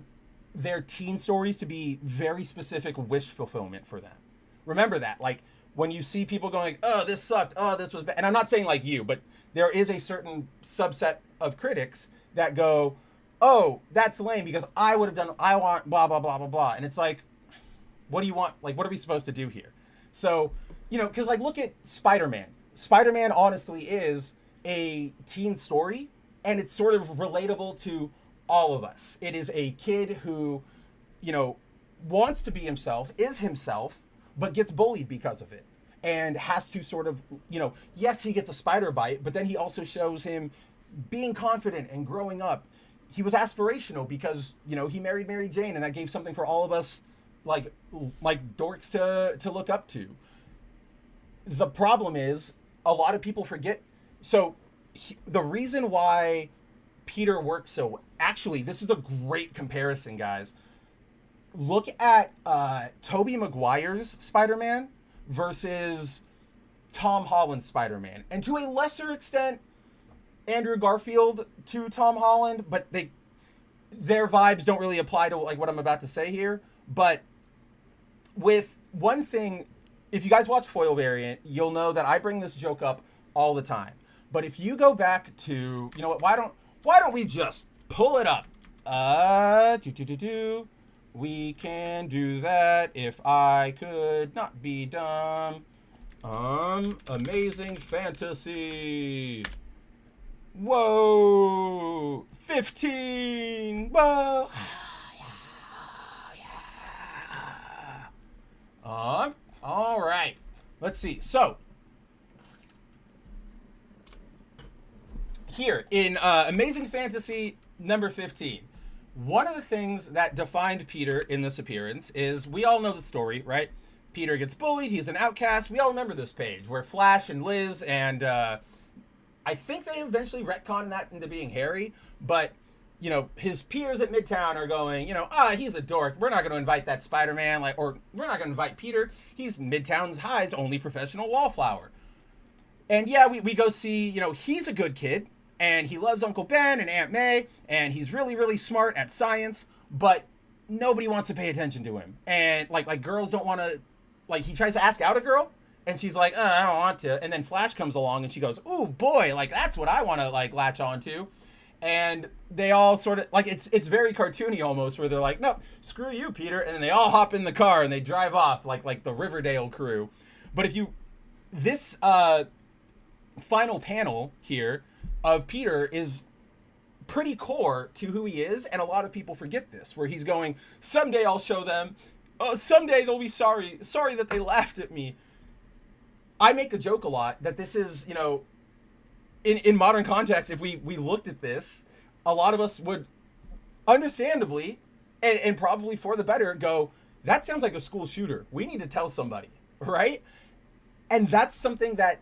their teen stories to be very specific wish fulfillment for them. Remember that, like, when you see people going, oh, this sucked, oh, this was bad. And I'm not saying like you, but there is a certain subset of critics that go, oh, that's lame because I would have done, I want blah, blah, blah, blah, blah. And it's like, what do you want? Like, what are we supposed to do here? So, you know, because, like, look at Spider-Man. Spider-Man honestly is a teen story, and it's sort of relatable to all of us. It is a kid who, you know, wants to be himself, is himself, but gets bullied because of it. And has to sort of, you know, yes, he gets a spider bite, but then he also shows him being confident and growing up. He was aspirational because, you know, he married Mary Jane, and that gave something for all of us, like dorks to look up to. The problem is a lot of people forget. So the reason why Peter works so, actually, this is a great comparison, guys. Look at Tobey Maguire's Spider-Man versus Tom Holland's Spider-Man, and to a lesser extent Andrew Garfield to Tom Holland, but their vibes don't really apply to, like, what I'm about to say here. But with one thing, if you guys watch Foil Variant, you'll know that I bring this joke up all the time. But if you go back to, you know what, why don't we just pull it up? We can do that if I could not be dumb. Amazing Fantasy. Whoa, 15. Whoa. All right. Let's see. So here in Amazing Fantasy number 15, one of the things that defined Peter in this appearance is, we all know the story, right? Peter gets bullied. He's an outcast. We all remember this page where Flash and Liz and I think they eventually retconned that into being Harry, but, you know, his peers at Midtown are going, you know, he's a dork. We're not going to invite that Spider-Man, like, or we're not going to invite Peter. He's Midtown's High's only professional wallflower. And yeah, we go see, you know, he's a good kid, and he loves Uncle Ben and Aunt May, and he's really, really smart at science, but nobody wants to pay attention to him. And, like girls don't want to, like, he tries to ask out a girl, and she's like, I don't want to. And then Flash comes along, and she goes, ooh, boy, like, that's what I want to, like, latch on to. And they all sort of like it's very cartoony almost, where they're like, "No, screw you, Peter," and then they all hop in the car and they drive off like the Riverdale crew. But if you this final panel here of Peter is pretty core to who he is, and a lot of people forget this, where he's going, "Someday I'll show them. Someday they'll be sorry that they laughed at me." I make a joke a lot that this is, in modern context, if we looked at this, a lot of us would understandably and probably for the better go, that sounds like a school shooter. We need to tell somebody, right? And that's something that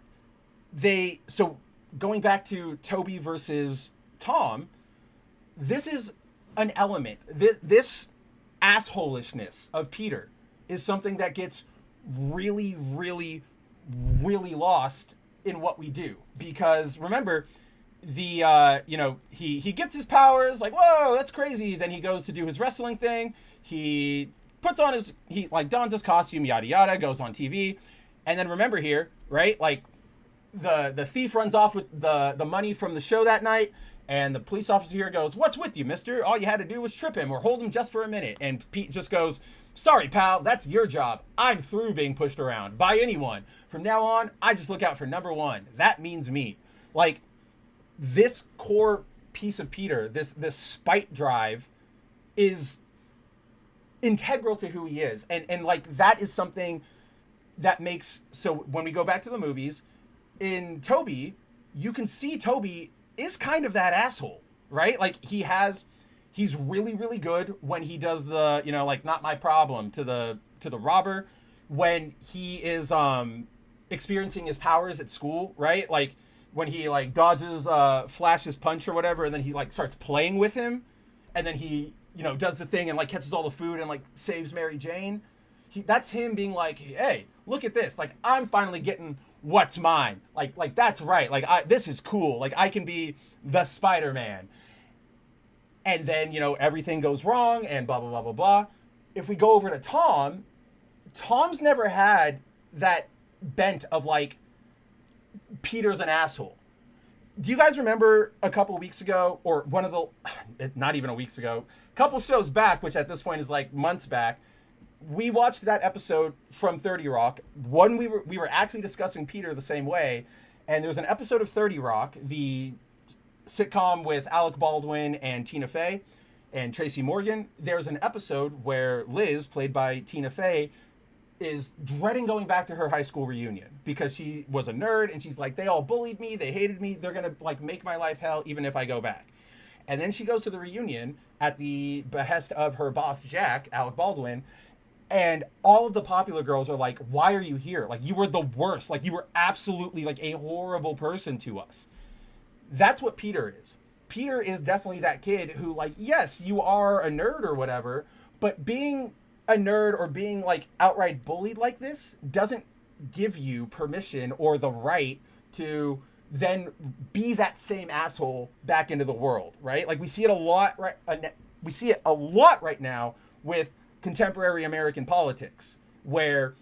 so going back to Toby versus Tom, this is an element. This assholishness of Peter is something that gets really, really, really lost in what we do, because remember he gets his powers, like, whoa, that's crazy. Then he goes to do his wrestling thing. He puts on dons his costume, yada yada, goes on TV, and then remember here, right, like the thief runs off with the money from the show that night, and the police officer here goes, "What's with you, mister? All you had to do was trip him or hold him just for a minute." And Pete just goes, "Sorry, pal, that's your job. I'm through being pushed around by anyone. From now on, I just look out for number one. That means me." Like, this core piece of Peter, this spite drive, is integral to who he is. And like, that is something that makes, so when we go back to the movies, in Toby, you can see Toby is kind of that asshole, right? Like, he's really, really good when he does the, not my problem to the robber, when he is experiencing his powers at school, right? Like, when he dodges Flash's punch or whatever, and then he starts playing with him, and then he does the thing and catches all the food and saves Mary Jane. That's him being like, "Hey, look at this. Like, I'm finally getting what's mine. Like that's right. This is cool. Like, I can be the Spider-Man." And then, everything goes wrong and blah, blah, blah, blah, blah. If we go over to Tom, Tom's never had that bent of Peter's an asshole. Do you guys remember a couple of weeks ago, or one of the, not even a weeks ago, a couple shows back, which at this point is months back, we watched that episode from 30 Rock. One, we were actually discussing Peter the same way, and there was an episode of 30 Rock, the sitcom with Alec Baldwin and Tina Fey and Tracy Morgan. There's an episode where Liz, played by Tina Fey, is dreading going back to her high school reunion because she was a nerd, and she's like, "They all bullied me, they hated me, they're gonna make my life hell even if I go back." And then she goes to the reunion at the behest of her boss, Jack, Alec Baldwin, and all of the popular girls are like, "Why are you here? You were the worst. You were absolutely a horrible person to us." That's what Peter is. Peter is definitely that kid who, yes, you are a nerd or whatever, but being a nerd or being outright bullied like this doesn't give you permission or the right to then be that same asshole back into the world, right? We see it a lot, right? We see it a lot right now with contemporary American politics, where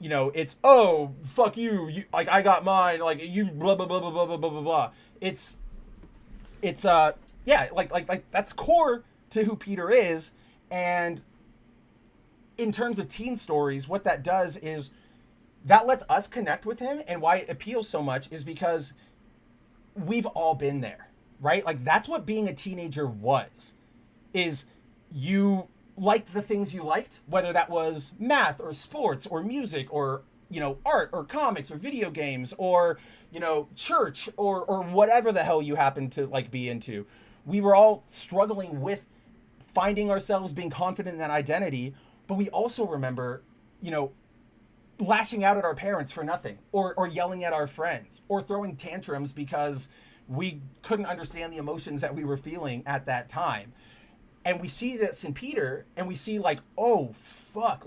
it's, "Oh, fuck you, I got mine, you blah blah blah blah blah blah blah blah blah." It's yeah, that's core to who Peter is. And in terms of teen stories, what that does is that lets us connect with him, and why it appeals so much is because we've all been there, right? That's what being a teenager was, is you liked the things you liked, whether that was math or sports or music or, art or comics or video games or, church or whatever the hell you happen to be into. We were all struggling with finding ourselves, being confident in that identity, but we also remember, lashing out at our parents for nothing, or yelling at our friends, or throwing tantrums because we couldn't understand the emotions that we were feeling at that time. And we see this in Peter, and we see oh, fuck,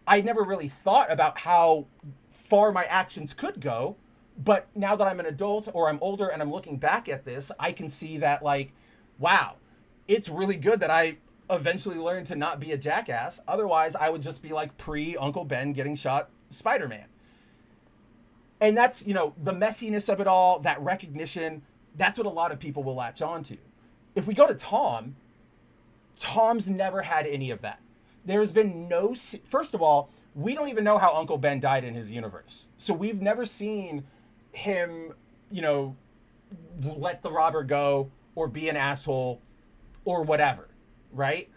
I never really thought about how far my actions could go, but now that I'm an adult or I'm older and I'm looking back at this, I can see that wow, it's really good that I eventually learned to not be a jackass. Otherwise, I would just be pre-Uncle Ben getting shot Spider-Man. And that's, the messiness of it all, that recognition, that's what a lot of people will latch on to. If we go to Tom, Tom's never had any of that. There has been no... First of all, we don't even know how Uncle Ben died in his universe. So we've never seen him, you know, let the robber go or be an asshole or whatever, right?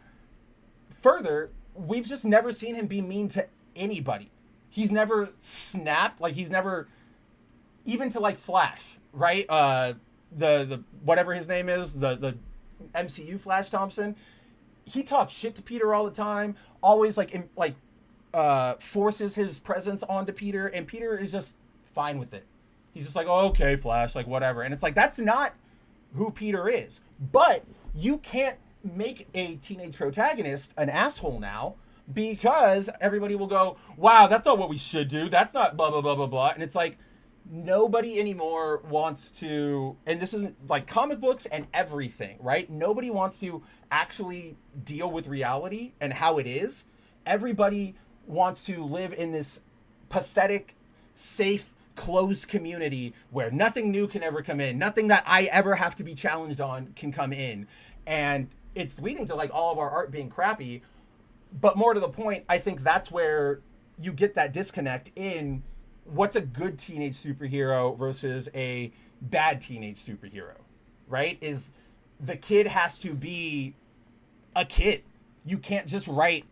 Further, we've just never seen him be mean to anybody. He's never snapped. Like, he's never... Even to, like, Flash, right? The whatever his name is, the MCU Flash Thompson, he talks shit to Peter all the time, always forces his presence onto Peter, and Peter is just fine with it. He's just like, oh, okay, Flash, like, whatever. And it's like, that's not who Peter is. But you can't make a teenage protagonist an asshole now, because everybody will go, wow, that's not what we should do. That's not blah, blah, blah, blah, blah. And it's like, nobody anymore wants to, and this isn't like comic books and everything, right? Nobody wants to actually deal with reality and how it is. Everybody wants to live in this pathetic, safe, closed community where nothing new can ever come in. Nothing that I ever have to be challenged on can come in. And it's leading to like all of our art being crappy. But more to the point, I think that's where you get that disconnect in what's a good teenage superhero versus a bad teenage superhero, right? Is the kid has to be a kid. You can't just write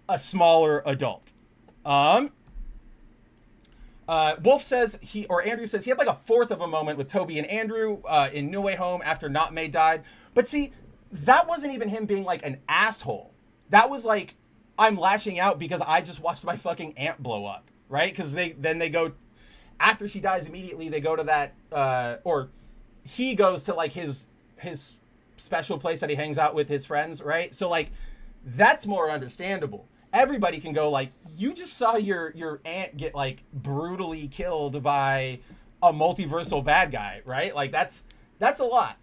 a smaller adult. Wolf says Andrew says he had like a fourth of a moment with Toby and Andrew in No Way Home after Not May died. But see, that wasn't even him being like an asshole. That was like, I'm lashing out because I just watched my fucking aunt blow up. Right? Because they go, after she dies immediately, they go to that, or he goes to like his special place that he hangs out with his friends, right? So like, that's more understandable. Everybody can go like, you just saw your aunt get like brutally killed by a multiversal bad guy, right? Like that's a lot.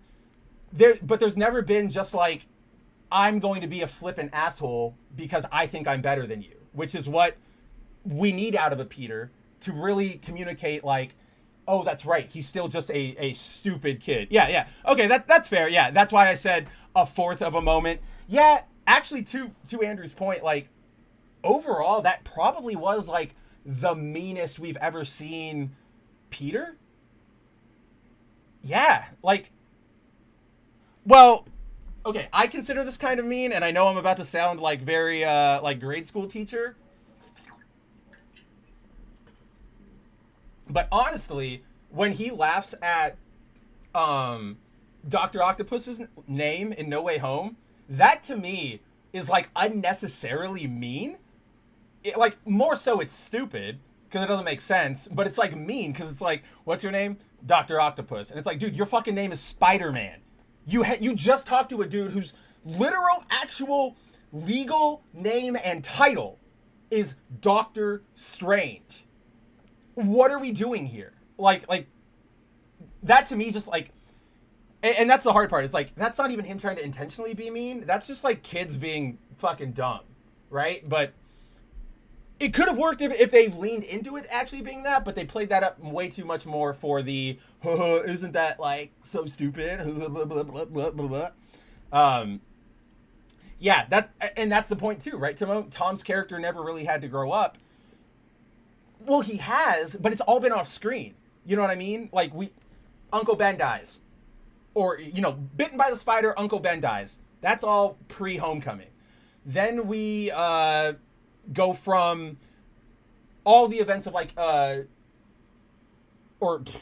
But there's never been just like, I'm going to be a flippant asshole because I think I'm better than you, which is what we need out of a Peter to really communicate like, oh, that's right, he's still just a stupid kid. Yeah. Okay, that's fair. Yeah, that's why I said a fourth of a moment. Yeah, actually, to Andrew's point, like, overall, that probably was like the meanest we've ever seen Peter. Yeah, like, well, okay, I consider this kind of mean, and I know I'm about to sound like very like grade school teacher. But honestly, when he laughs at Dr. Octopus's name in No Way Home, that to me is like unnecessarily mean. Like, more so it's stupid because it doesn't make sense, but it's like mean because it's like, what's your name? Dr. Octopus. And it's like, dude, your fucking name is Spider-Man. You just talked to a dude whose literal, actual, legal name and title is Doctor Strange. What are we doing here? Like that to me just like, and that's the hard part. It's like, that's not even him trying to intentionally be mean. That's just like kids being fucking dumb, right? But it could have worked if they leaned into it actually being that, but they played that up way too much more for the, isn't that like so stupid? Yeah, that's the point too, right? Tom's character never really had to grow up. Well, he has, but it's all been off screen. You know what I mean? Like, Uncle Ben dies. Or, you know, bitten by the spider, Uncle Ben dies. That's all pre-Homecoming. Then we go from all the events of, like, or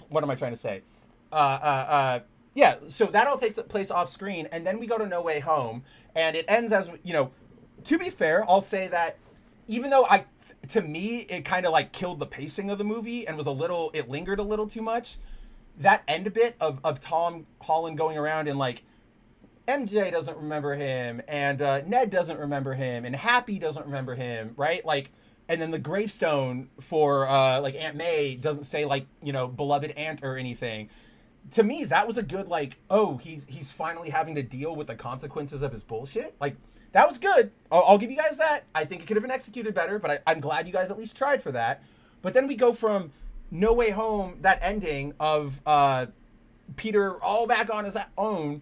what am I trying to say? Yeah, so that all takes place off screen, and then we go to No Way Home, and it ends as, you know, to be fair, I'll say that even though to me, it kind of like killed the pacing of the movie and it lingered a little too much. That end bit of Tom Holland going around and like, MJ doesn't remember him and Ned doesn't remember him and Happy doesn't remember him, right? Like, and then the gravestone for like Aunt May doesn't say like, you know, beloved aunt or anything. To me, that was a good like, oh, he's finally having to deal with the consequences of his bullshit. Like, that was good. I'll give you guys that. I think it could have been executed better, but I'm glad you guys at least tried for that. But then we go from No Way Home, that ending of Peter all back on his own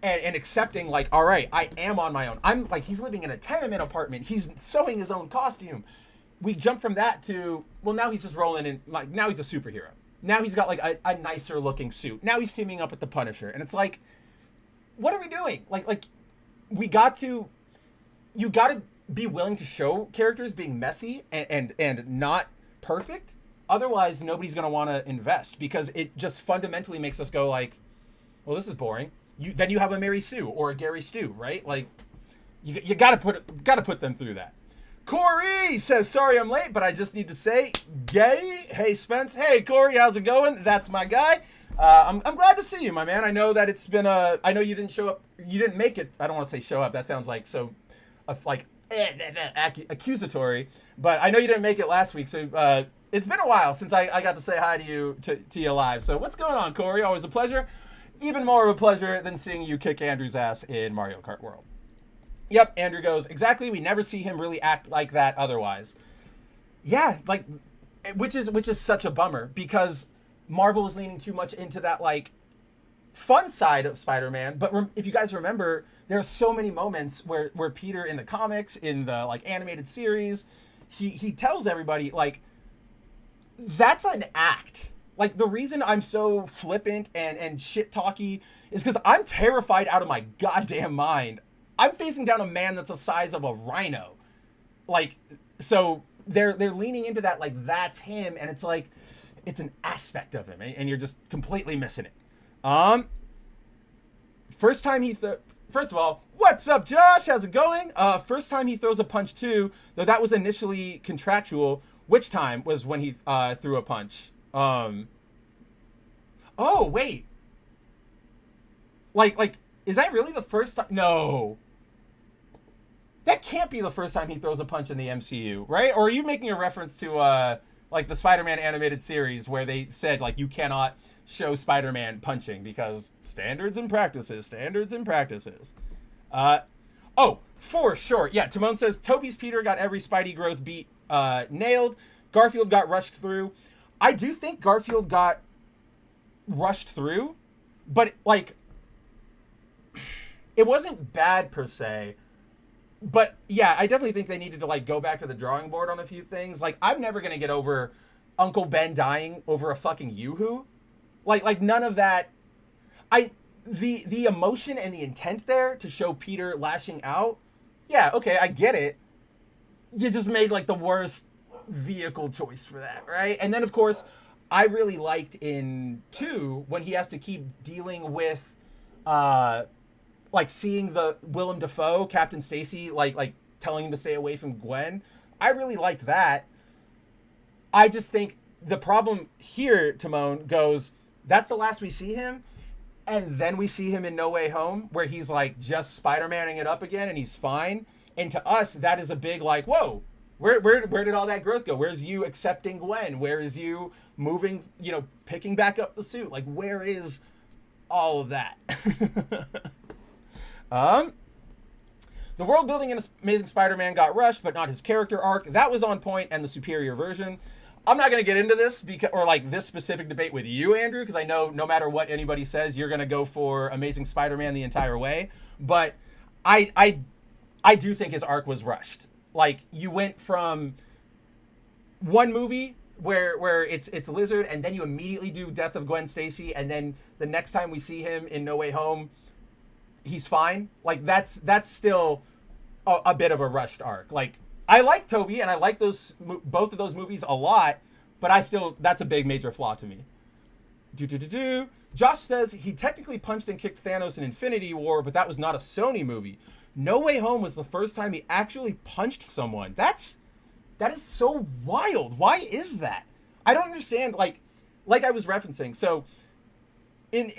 and accepting, like, all right, I am on my own. I'm like, he's living in a tenement apartment. He's sewing his own costume. We jump from that to, well, now he's just rolling in, like, now he's a superhero. Now he's got like a nicer looking suit. Now he's teaming up with the Punisher. And it's like, what are we doing? Like you got to be willing to show characters being messy and not perfect. Otherwise, nobody's going to want to invest, because it just fundamentally makes us go like, well, this is boring. Then you have a Mary Sue or a Gary Stu, right? Like, you got to put them through that. Corey says, sorry I'm late, but I just need to say, gay. Hey, Spence. Hey, Corey, how's it going? That's my guy. I'm glad to see you, my man. I know that it's been I know you didn't show up. You didn't make it. I don't want to say show up. That sounds like so, accusatory. But I know you didn't make it last week. So it's been a while since I got to say hi to you to you live. So what's going on, Corey? Always a pleasure. Even more of a pleasure than seeing you kick Andrew's ass in Mario Kart World. Yep, Andrew goes, exactly. We never see him really act like that otherwise. Yeah, like, which is such a bummer, because Marvel is leaning too much into that, like, fun side of Spider-Man. But if you guys remember, there are so many moments where Peter in the comics, in the, like, animated series, he tells everybody, like, that's an act. Like, the reason I'm so flippant and shit-talky is because I'm terrified out of my goddamn mind. I'm facing down a man that's the size of a rhino. Like, so they're leaning into that, like, that's him, and it's like, it's an aspect of him, and you're just completely missing it. First of all, what's up, Josh? How's it going? First time he throws a punch too, though that was initially contractual. Which time was when he threw a punch? Oh, wait. Like, is that really the first time? No. That can't be the first time he throws a punch in the MCU, right? Or are you making a reference to, like, the Spider-Man animated series where they said, like, you cannot show Spider-Man punching because standards and practices. Oh, for sure. Yeah, Timon says, Toby's Peter got every Spidey growth beat nailed. Garfield got rushed through. I do think Garfield got rushed through, but, like, it wasn't bad per se. But yeah, I definitely think they needed to, like, go back to the drawing board on a few things. Like, I'm never gonna get over Uncle Ben dying over a fucking yoo-hoo. Like none of that. The emotion and the intent there to show Peter lashing out. Yeah, okay, I get it. You just made, like, the worst vehicle choice for that, right? And then, of course, I really liked in 2 when he has to keep dealing with, like, seeing the Willem Dafoe, Captain Stacy, like telling him to stay away from Gwen. I really liked that. I just think the problem here, Timon, goes, that's the last we see him, and then we see him in No Way Home, where he's, like, just Spider-Manning it up again, and he's fine. And to us, that is a big, like, whoa, where did all that growth go? Where's you accepting Gwen? Where is you moving, picking back up the suit? Like, where is all of that? The world building in Amazing Spider-Man got rushed, but not his character arc. That was on point and the superior version. I'm not going to get into this this specific debate with you, Andrew, because I know no matter what anybody says, you're going to go for Amazing Spider-Man the entire way. But I do think his arc was rushed. Like, you went from one movie where it's Lizard, and then you immediately do Death of Gwen Stacy, and then the next time we see him in No Way Home, he's fine. Like, that's still a bit of a rushed arc. Like, I like Toby and I like both of those movies a lot, but that's a big major flaw to me. Josh says he technically punched and kicked Thanos in Infinity War, but that was not a Sony movie. No Way Home was the first time he actually punched someone. That is so wild. Why is that? I don't understand. Like I was referencing. So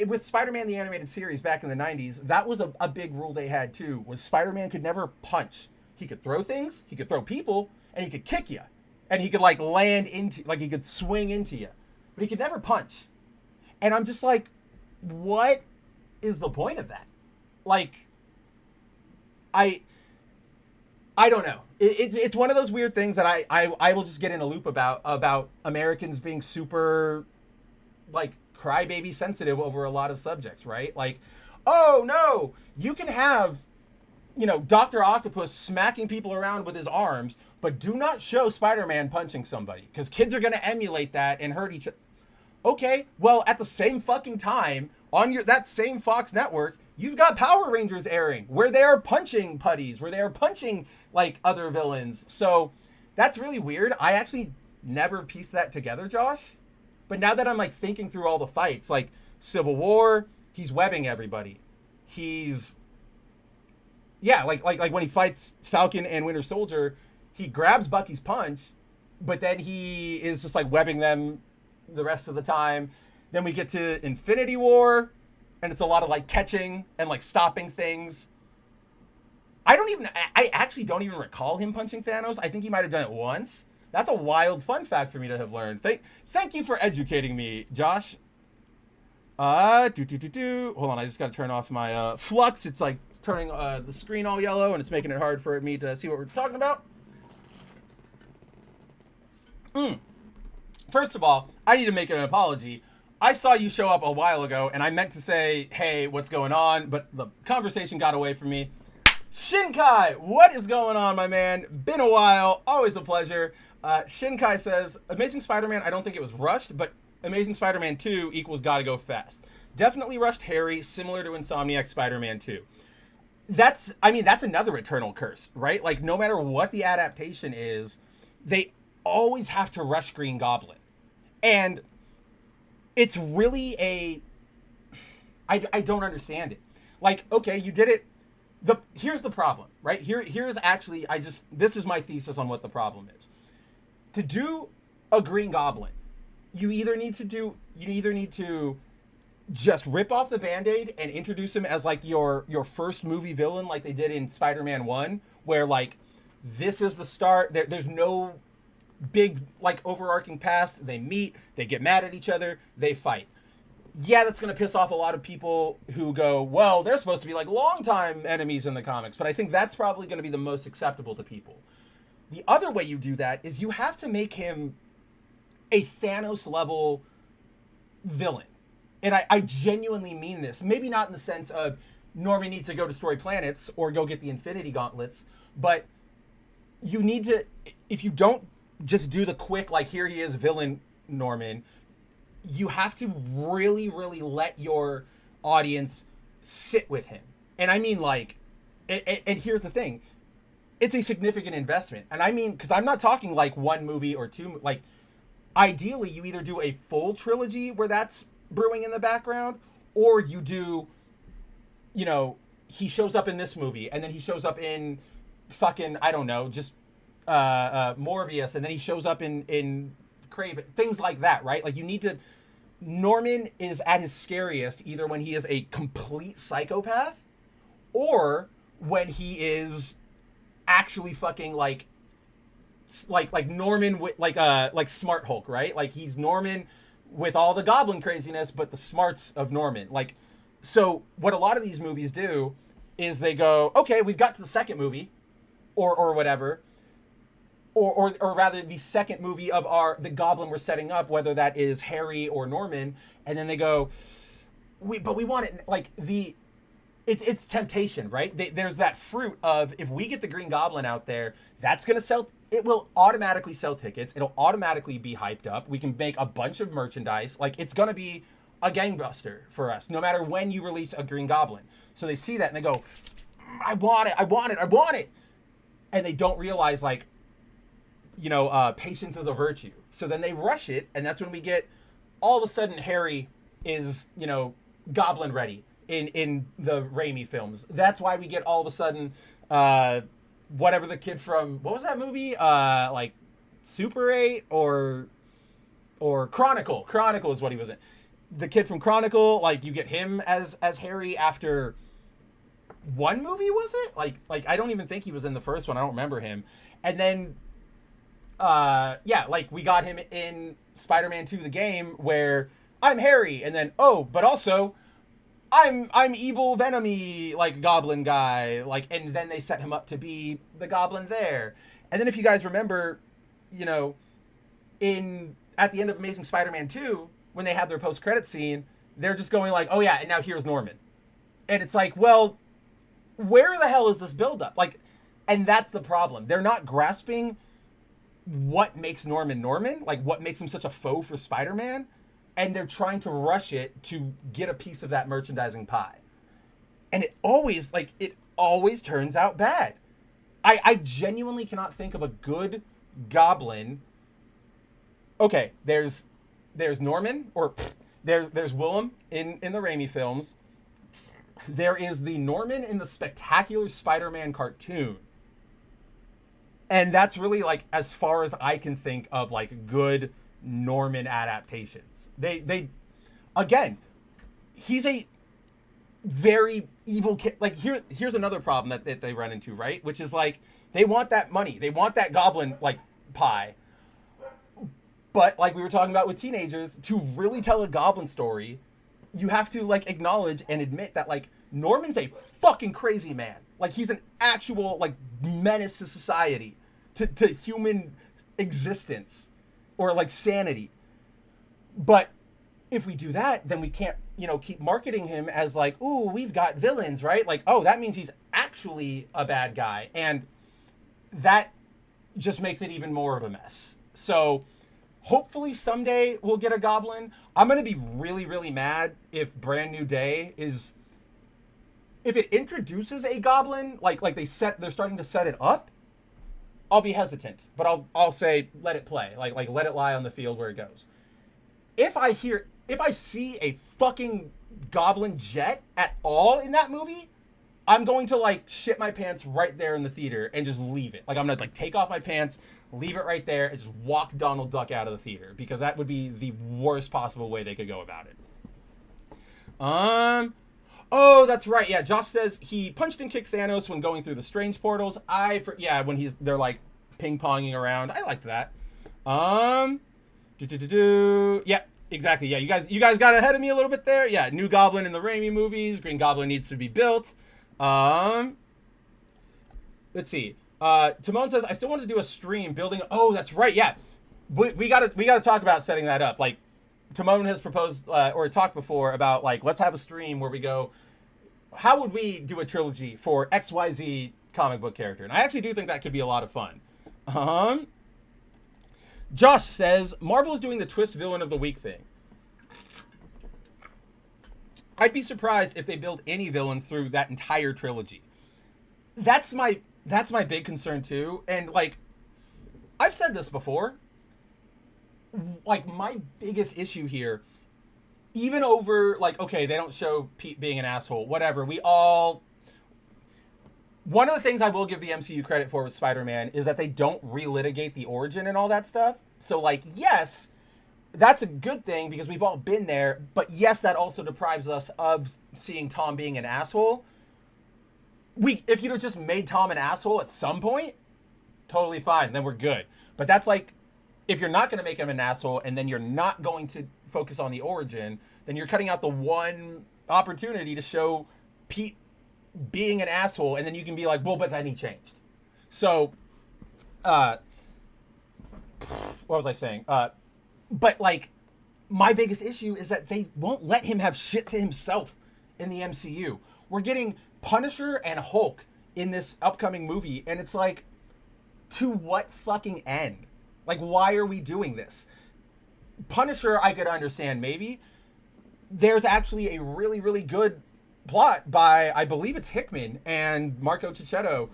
with Spider-Man the animated series back in the 90s, that was a big rule they had too, was Spider-Man could never punch. He could throw things, he could throw people, and he could kick you. And he could, like, he could swing into you. But he could never punch. And I'm just like, what is the point of that? Like, I don't know. It's one of those weird things that I will just get in a loop about Americans being super, like, crybaby sensitive over a lot of subjects, right? Like, oh no, you can have, Dr. Octopus smacking people around with his arms, but do not show Spider-Man punching somebody because kids are going to emulate that and hurt each other. Okay, well, at the same fucking time, on that same Fox network, you've got Power Rangers airing where they are punching putties, where they are punching, like, other villains. So that's really weird. I actually never pieced that together, Josh. But now that I'm, like, thinking through all the fights, like, Civil War, he's webbing everybody. He's... Yeah, like when he fights Falcon and Winter Soldier, he grabs Bucky's punch, but then he is just, like, webbing them the rest of the time. Then we get to Infinity War, and it's a lot of, like, catching and, like, stopping things. I actually don't even recall him punching Thanos. I think he might have done it once. That's a wild fun fact for me to have learned. Thank you for educating me, Josh. Hold on, I just gotta turn off my flux. It's like turning the screen all yellow, and it's making it hard for me to see what we're talking about. First of all, I need to make an apology. I saw you show up a while ago, and I meant to say, hey, what's going on? But the conversation got away from me. Shinkai, what is going on, my man? Been a while. Always a pleasure. Shinkai says, Amazing Spider-Man, I don't think it was rushed, but Amazing Spider-Man 2 equals gotta go fast. Definitely rushed Harry, similar to Insomniac Spider-Man 2. That's another eternal curse, right? Like, no matter what the adaptation is, they always have to rush Green Goblin. And it's really I don't understand it. Like, okay, you did it. Here's the problem, right? Here's actually, this is my thesis on what the problem is. To do a Green Goblin, you either need to just rip off the Band-Aid and introduce him as, like, your first movie villain, like they did in Spider-Man 1, where, like, this is the start. There's no big, like, overarching past. They meet, they get mad at each other, they fight. Yeah, that's going to piss off a lot of people who go, well, they're supposed to be, like, longtime enemies in the comics, but I think that's probably going to be the most acceptable to people. The other way you do that is you have to make him a Thanos-level villain. And I genuinely mean this. Maybe not in the sense of Norman needs to go destroy planets or go get the Infinity Gauntlets, but you need to, if you don't just do the quick, like, here he is, villain Norman, you have to really, really let your audience sit with him. And I mean, like, and here's the thing. It's a significant investment. And I mean, because I'm not talking, like, one movie or two. Like, ideally, you either do a full trilogy where that's brewing in the background, or you do, he shows up in this movie, and then he shows up in fucking, I don't know, just Morbius, and then he shows up in Craven, things like that, right? Like, you need to... Norman is at his scariest either when he is a complete psychopath, or when he is actually fucking, like Norman with, like Smart Hulk, right? Like, he's Norman with all the goblin craziness, but the smarts of Norman. Like, so what a lot of these movies do is they go, okay, we've got to the second movie, or whatever, or rather the second movie of the goblin we're setting up, whether that is Harry or Norman, and then they go, we want it, like, it's temptation, right? There's that fruit of, if we get the Green Goblin out there, that's going to sell, it will automatically sell tickets, it'll automatically be hyped up, we can make a bunch of merchandise, like, it's going to be a gangbuster for us, no matter when you release a Green Goblin. So they see that and they go, I want it, and they don't realize, like, patience is a virtue. So then they rush it, and that's when we get, all of a sudden, Harry is, goblin ready in the Raimi films. That's why we get, all of a sudden, whatever the kid from, what was that movie? Like, Super 8 or Chronicle. Chronicle is what he was in. The kid from Chronicle, like, you get him as Harry after one movie, was it? Like I don't even think he was in the first one. I don't remember him. And then... like, we got him in Spider-Man 2 the game, where I'm Harry, and then, but also I'm evil Venom-y, like, goblin guy, like, and then they set him up to be the goblin there. And then, if you guys remember, at the end of Amazing Spider-Man 2, when they have their post-credit scene, they're just going like, oh yeah, and now here's Norman. And it's like, well, where the hell is this buildup? Like, and that's the problem. They're not grasping what makes Norman Norman, like what makes him such a foe for Spider-Man, and they're trying to rush it to get a piece of that merchandising pie. And it always turns out bad. I genuinely cannot think of a good Goblin. Okay, there's Norman, or there's Willem in the Raimi films. There is the Norman in the Spectacular Spider-Man cartoon. And that's really like as far as I can think of like good Norman adaptations. They again, he's a very evil kid. Like here's another problem that they run into, right? Which is like they want that money. They want that Goblin like pie. But like we were talking about with teenagers, to really tell a Goblin story, you have to like acknowledge and admit that like Norman's a fucking crazy man. Like he's an actual like menace to society, to human existence, or like sanity. But if we do that, then we can't, keep marketing him as like, ooh, we've got villains, right? Like, oh, that means he's actually a bad guy. And that just makes it even more of a mess. So hopefully someday we'll get a Goblin. I'm going to be really, really mad if Brand New Day if it introduces a Goblin, like they're starting to set it up, I'll be hesitant, but I'll say let it play, like let it lie on the field where it goes. If I see a fucking Goblin jet at all in that movie, I'm going to like shit my pants right there in the theater and just leave it. Like I'm gonna like take off my pants, leave it right there, and just walk Donald Duck out of the theater, because that would be the worst possible way they could go about it. Oh, that's right. Yeah, Josh says he punched and kicked Thanos when going through the Strange portals. When they're like ping-ponging around. I liked that. Yeah, exactly. Yeah, you guys got ahead of me a little bit there. Yeah, new Goblin in the Raimi movies. Green Goblin needs to be built. Let's see. Timon says I still want to do a stream building. Oh, that's right. Yeah, we gotta talk about setting that up. Like, Timon has proposed or talked before about like, let's have a stream where we go, how would we do a trilogy for XYZ comic book character? And I actually do think that could be a lot of fun. Josh says Marvel is doing the twist villain of the week thing. I'd be surprised if they build any villains through that entire trilogy. That's my big concern too. And like, I've said this before. Like, my biggest issue here, even over, like, okay, they don't show Pete being an asshole, whatever. One of the things I will give the MCU credit for with Spider-Man is that they don't relitigate the origin and all that stuff. So, like, yes, that's a good thing because we've all been there. But yes, that also deprives us of seeing Tom being an asshole. If you'd have just made Tom an asshole at some point, totally fine. Then we're good. But that's like, if you're not going to make him an asshole and then you're not going to focus on the origin, then you're cutting out the one opportunity to show Pete being an asshole, and then you can be like, well, but then he changed. So, what was I saying? But like, my biggest issue is that they won't let him have shit to himself in the MCU. We're getting Punisher and Hulk in this upcoming movie, and it's like, to what fucking end? Like, why are we doing this? Punisher, I could understand maybe. There's actually a really, really good plot by, I believe it's Hickman and Marco Cicchetto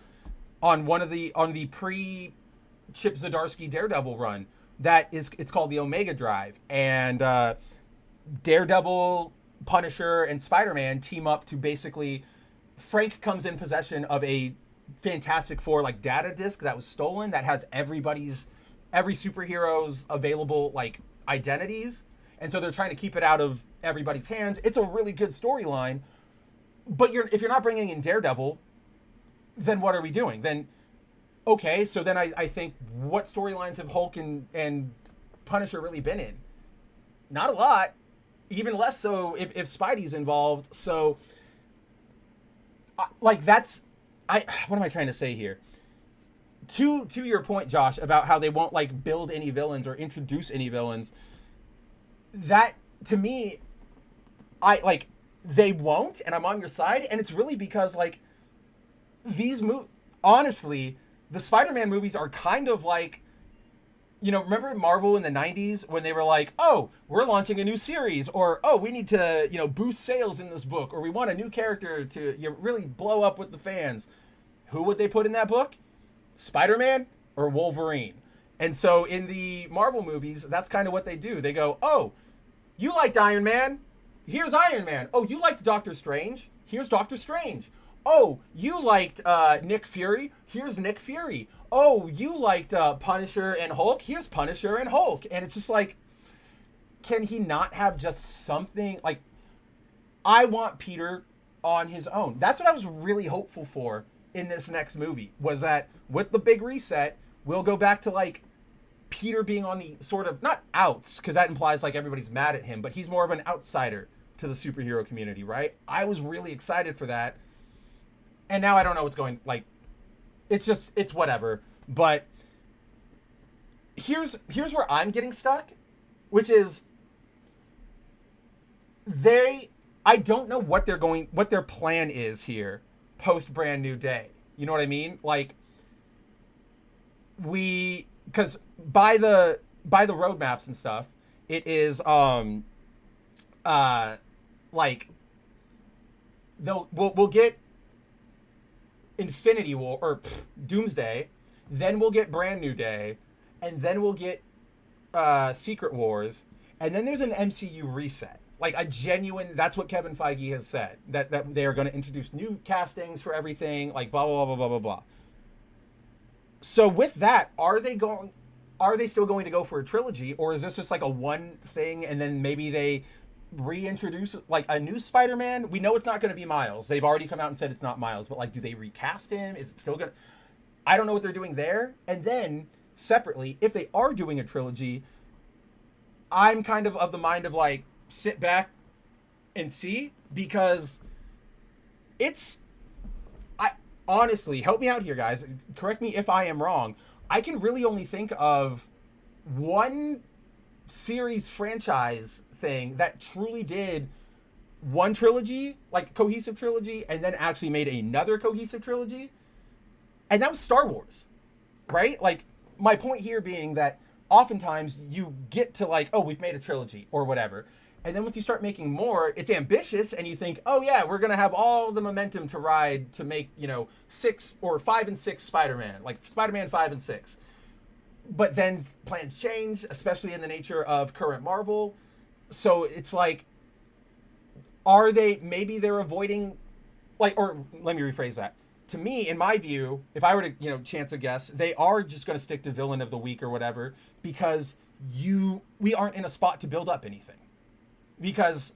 on the pre-Chip Zdarsky Daredevil run. It's called the Omega Drive. And Daredevil, Punisher, and Spider-Man team up to basically, Frank comes in possession of a Fantastic Four like data disk that was stolen that has every superhero's available like identities, and so they're trying to keep it out of everybody's hands. It's a really good storyline, but if you're not bringing in Daredevil, then what are we doing? Then okay, so then I think, what storylines have Hulk and Punisher really been in? Not a lot, even less so if Spidey's involved. So like, what am I trying to say here? To your point, Josh, about how they won't like build any villains or introduce any villains, that to me, I like they won't, and I'm on your side, and it's really because like these honestly, the Spider-Man movies are kind of like, remember Marvel in the 90s when they were like, oh, we're launching a new series, or, oh, we need to, boost sales in this book, or we want a new character to really blow up with the fans. Who would they put in that book? Spider-Man or Wolverine? And so in the Marvel movies, that's kind of what they do. They go, oh, you liked Iron Man? Here's Iron Man. Oh, you liked Doctor Strange? Here's Doctor Strange. Oh, you liked Nick Fury? Here's Nick Fury. Oh, you liked Punisher and Hulk? Here's Punisher and Hulk. And it's just like, can he not have just something? Like, I want Peter on his own. That's what I was really hopeful for in this next movie, was that with the big reset, we'll go back to like Peter being on the sort of, not outs, because that implies like everybody's mad at him, but he's more of an outsider to the superhero community, right? I was really excited for that. And now I don't know what's going, like, it's whatever. But here's where I'm getting stuck, which is I don't know what their plan is here post Brand New Day. You know what I mean? Like, because by the roadmaps and stuff, it is like we'll get Infinity War or Doomsday, then we'll get Brand New Day, and then we'll get Secret Wars, and then there's an MCU reset. Like a genuine, that's what Kevin Feige has said, that they are going to introduce new castings for everything, like blah blah blah blah blah blah. So with that, are they still going to go for a trilogy, or is this just like a one thing and then maybe they reintroduce like a new Spider-Man? We know it's not going to be Miles. They've already come out and said it's not Miles, but like, do they recast him? Is it still going to... I don't know what they're doing there. And then separately, if they are doing a trilogy, I'm kind of the mind of like, sit back and see, because I honestly, help me out here, guys. Correct me if I am wrong. I can really only think of one series franchise thing that truly did one trilogy, like cohesive trilogy, and then actually made another cohesive trilogy. And that was Star Wars, right? Like, my point here being that oftentimes you get to like, oh, we've made a trilogy or whatever. And then once you start making more, it's ambitious, and you think, oh yeah, we're going to have all the momentum to ride to make, 6 or 5 and 6 Spider-Man, like Spider-Man 5 and 6. But then plans change, especially in the nature of current Marvel. So it's like, maybe they're avoiding, like, or let me rephrase that. To me, in my view, if I were to, chance a guess, they are just going to stick to villain of the week or whatever, because we aren't in a spot to build up anything. Because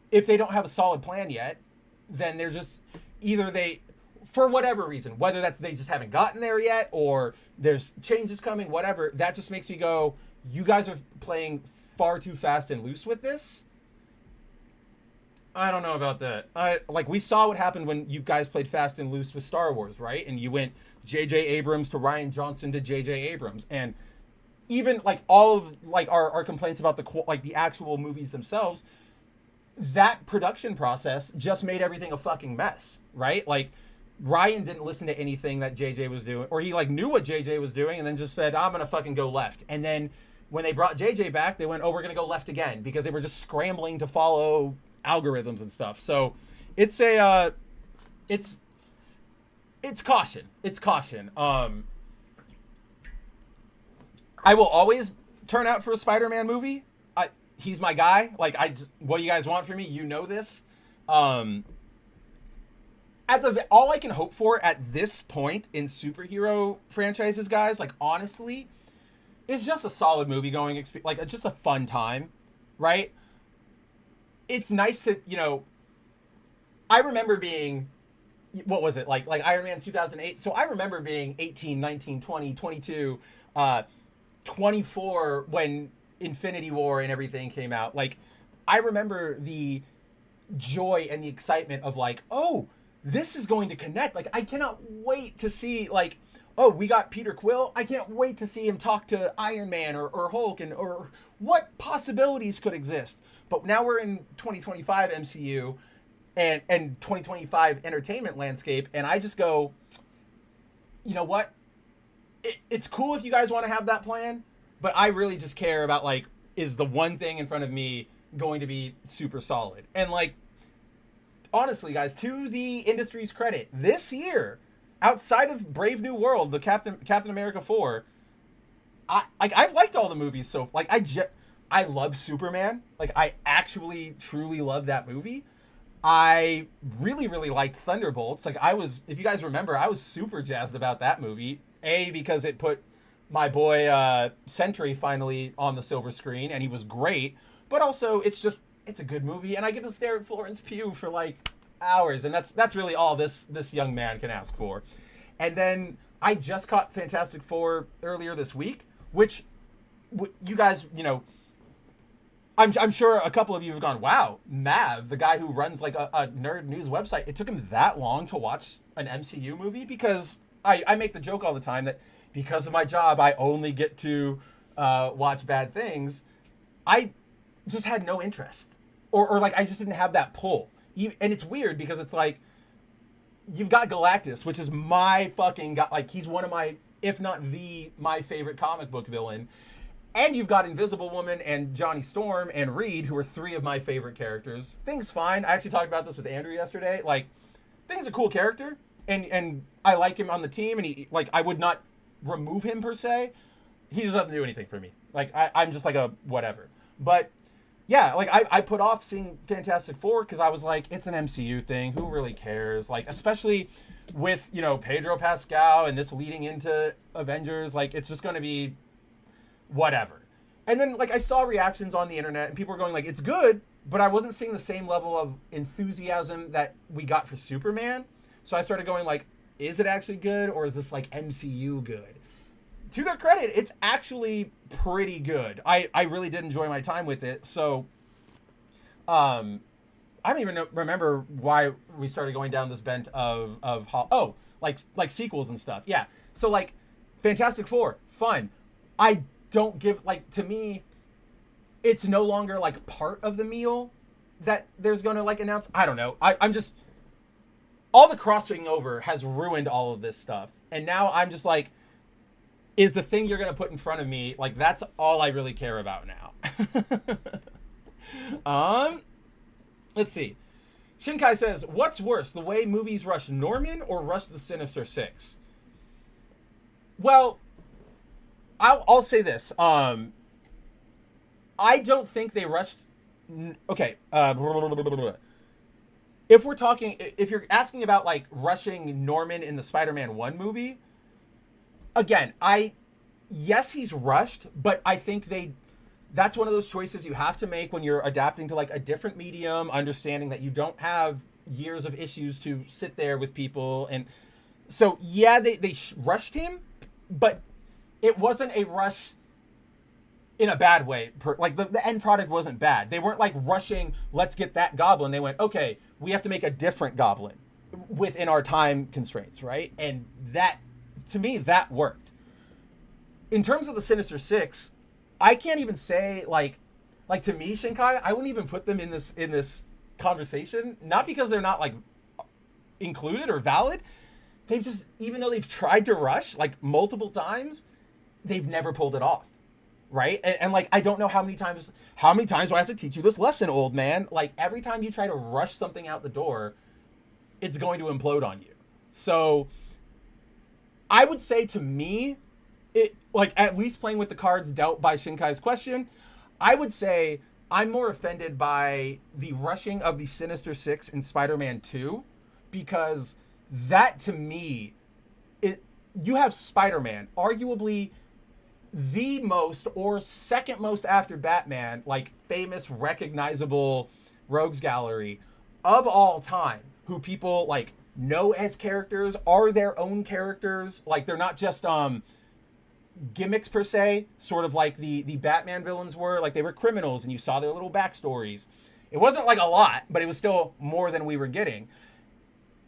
if they don't have a solid plan yet, then they're just, either they, for whatever reason, whether that's they just haven't gotten there yet, or there's changes coming, whatever, that just makes me go, you guys are playing far too fast and loose with this. I don't know about that. We saw what happened when you guys played fast and loose with Star Wars, right? And you went J.J. Abrams to Rian Johnson to J.J. Abrams. And even like all of like our complaints about the actual movies themselves, that production process just made everything a fucking mess, right? Like, Ryan didn't listen to anything that JJ was doing, or he like knew what JJ was doing and then just said, I'm gonna fucking go left. And then when they brought JJ back, they went, oh, we're gonna go left again, because they were just scrambling to follow algorithms and stuff. So it's caution. It's caution. I will always turn out for a Spider-Man movie. He's my guy. Like, what do you guys want from me? You know this. All I can hope for at this point in superhero franchises, guys, like, honestly, is just a solid movie going experience, like just a fun time, right? It's nice to, I remember being, what was it, like Iron Man 2008? So I remember being 18, 19, 20, 22, 24 when Infinity War and everything came out. Like, I remember the joy and the excitement of like, oh, this is going to connect. Like, I cannot wait to see like oh, we got Peter Quill. I can't wait to see him talk to Iron Man or Hulk or what possibilities could exist. But now we're in 2025 MCU and 2025 entertainment landscape, and I just go, you know what? It's cool if you guys want to have that plan, but I really just care about, like, is the one thing in front of me going to be super solid? And, like, honestly, guys, to the industry's credit, this year, outside of Brave New World, the Captain America 4, I've liked all the movies. So, like, I love Superman. Like, I actually truly love that movie. I really, really liked Thunderbolts. Like, if you guys remember, I was super jazzed about that movie. Because it put my boy Sentry finally on the silver screen, and he was great. But also, it's a good movie, and I get to stare at Florence Pugh for like hours, and that's really all this young man can ask for. And then I just caught Fantastic Four earlier this week, which you guys, I'm sure a couple of you have gone, wow, Mav, the guy who runs like a nerd news website, it took him that long to watch an MCU movie? Because I make the joke all the time that because of my job, I only get to watch bad things. I just had no interest. Or like, I just didn't have that pull. And it's weird because it's like, you've got Galactus, which is my fucking guy. Like, he's one of my, if not my favorite comic book villain. And you've got Invisible Woman and Johnny Storm and Reed, who are three of my favorite characters. Thing's fine. I actually talked about this with Andrew yesterday. Like, Thing's a cool character. And I like him on the team, and he, like, I would not remove him per se. He just doesn't do anything for me. Like, I'm just like a whatever. But yeah, like, I put off seeing Fantastic Four because I was like, it's an MCU thing. Who really cares? Like, especially with, Pedro Pascal and this leading into Avengers, like, it's just going to be whatever. And then, like, I saw reactions on the internet, and people were going like, it's good, but I wasn't seeing the same level of enthusiasm that we got for Superman. So I started going like, is it actually good, or is this like MCU good? To their credit, it's actually pretty good. I really did enjoy my time with it. So I don't even remember why we started going down this bent of like sequels and stuff. Yeah. So like Fantastic Four, fun. I don't give, like, to me, it's no longer like part of the meal that there's going to like announce. I don't know. I'm just, all the crossing over has ruined all of this stuff. And now I'm just like, is the thing you're going to put in front of me, like, that's all I really care about now. Let's see. Shinkai says, what's worse, the way movies rush Norman or rush the Sinister Six? Well, I'll say this. I don't think they rushed. Okay. If you're asking about like rushing Norman in the Spider-Man 1 movie, again, yes, he's rushed, but I think that's one of those choices you have to make when you're adapting to like a different medium, understanding that you don't have years of issues to sit there with people. And so, yeah, they rushed him, but it wasn't a rush in a bad way. Like the end product wasn't bad. They weren't like rushing, let's get that goblin. They went, okay, we have to make a different goblin within our time constraints, right? And that, to me, that worked. In terms of the Sinister Six, I can't even say like to me, Shinkai, I wouldn't even put them in this conversation. Not because they're not like included or valid. They've just, even though they've tried to rush like multiple times, they've never pulled it off. Right? And like, I don't know how many times do I have to teach you this lesson, old man? Like, every time you try to rush something out the door, it's going to implode on you. So I would say, to me, it, like, at least playing with the cards dealt by Shinkai's question, I would say I'm more offended by the rushing of the Sinister Six in Spider-Man 2, because that, to me, you have Spider-Man, arguably the most or second most after Batman, like, famous, recognizable rogues gallery of all time, who people like know as characters, are their own characters. Like, they're not just gimmicks per se, sort of like the Batman villains were. Like, they were criminals and you saw their little backstories. It wasn't like a lot, but it was still more than we were getting.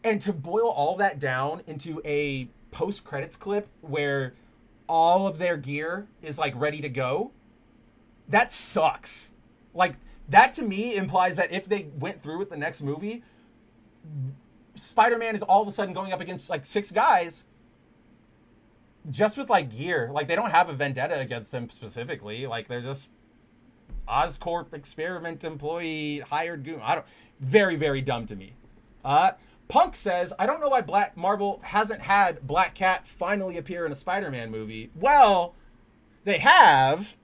And to boil all that down into a post-credits clip where all of their gear is like ready to go, that sucks. Like, that to me implies that if they went through with the next movie, Spider-Man is all of a sudden going up against like 6 guys just with like gear. Like, they don't have a vendetta against him specifically. Like, they're just Oscorp experiment employee hired goon. Very, very dumb to me. Punk says, I don't know why Marvel hasn't had Black Cat finally appear in a Spider-Man movie. Well, they have.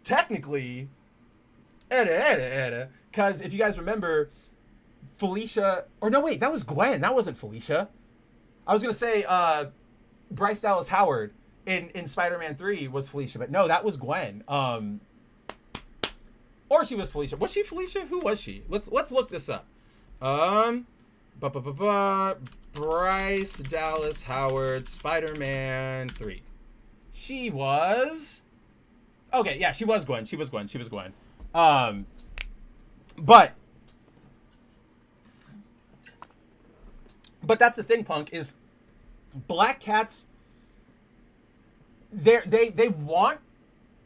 Technically. Because if you guys remember, Felicia, or no, wait, that was Gwen. That wasn't Felicia. I was going to say Bryce Dallas Howard in Spider-Man 3 was Felicia, but no, that was Gwen. Or she was Felicia. Was she Felicia? Who was she? Let's look this up. Bryce Dallas Howard, Spider-Man 3. She was... Okay, yeah, she was Gwen. But that's the thing, Punk, is Black Cat's... They want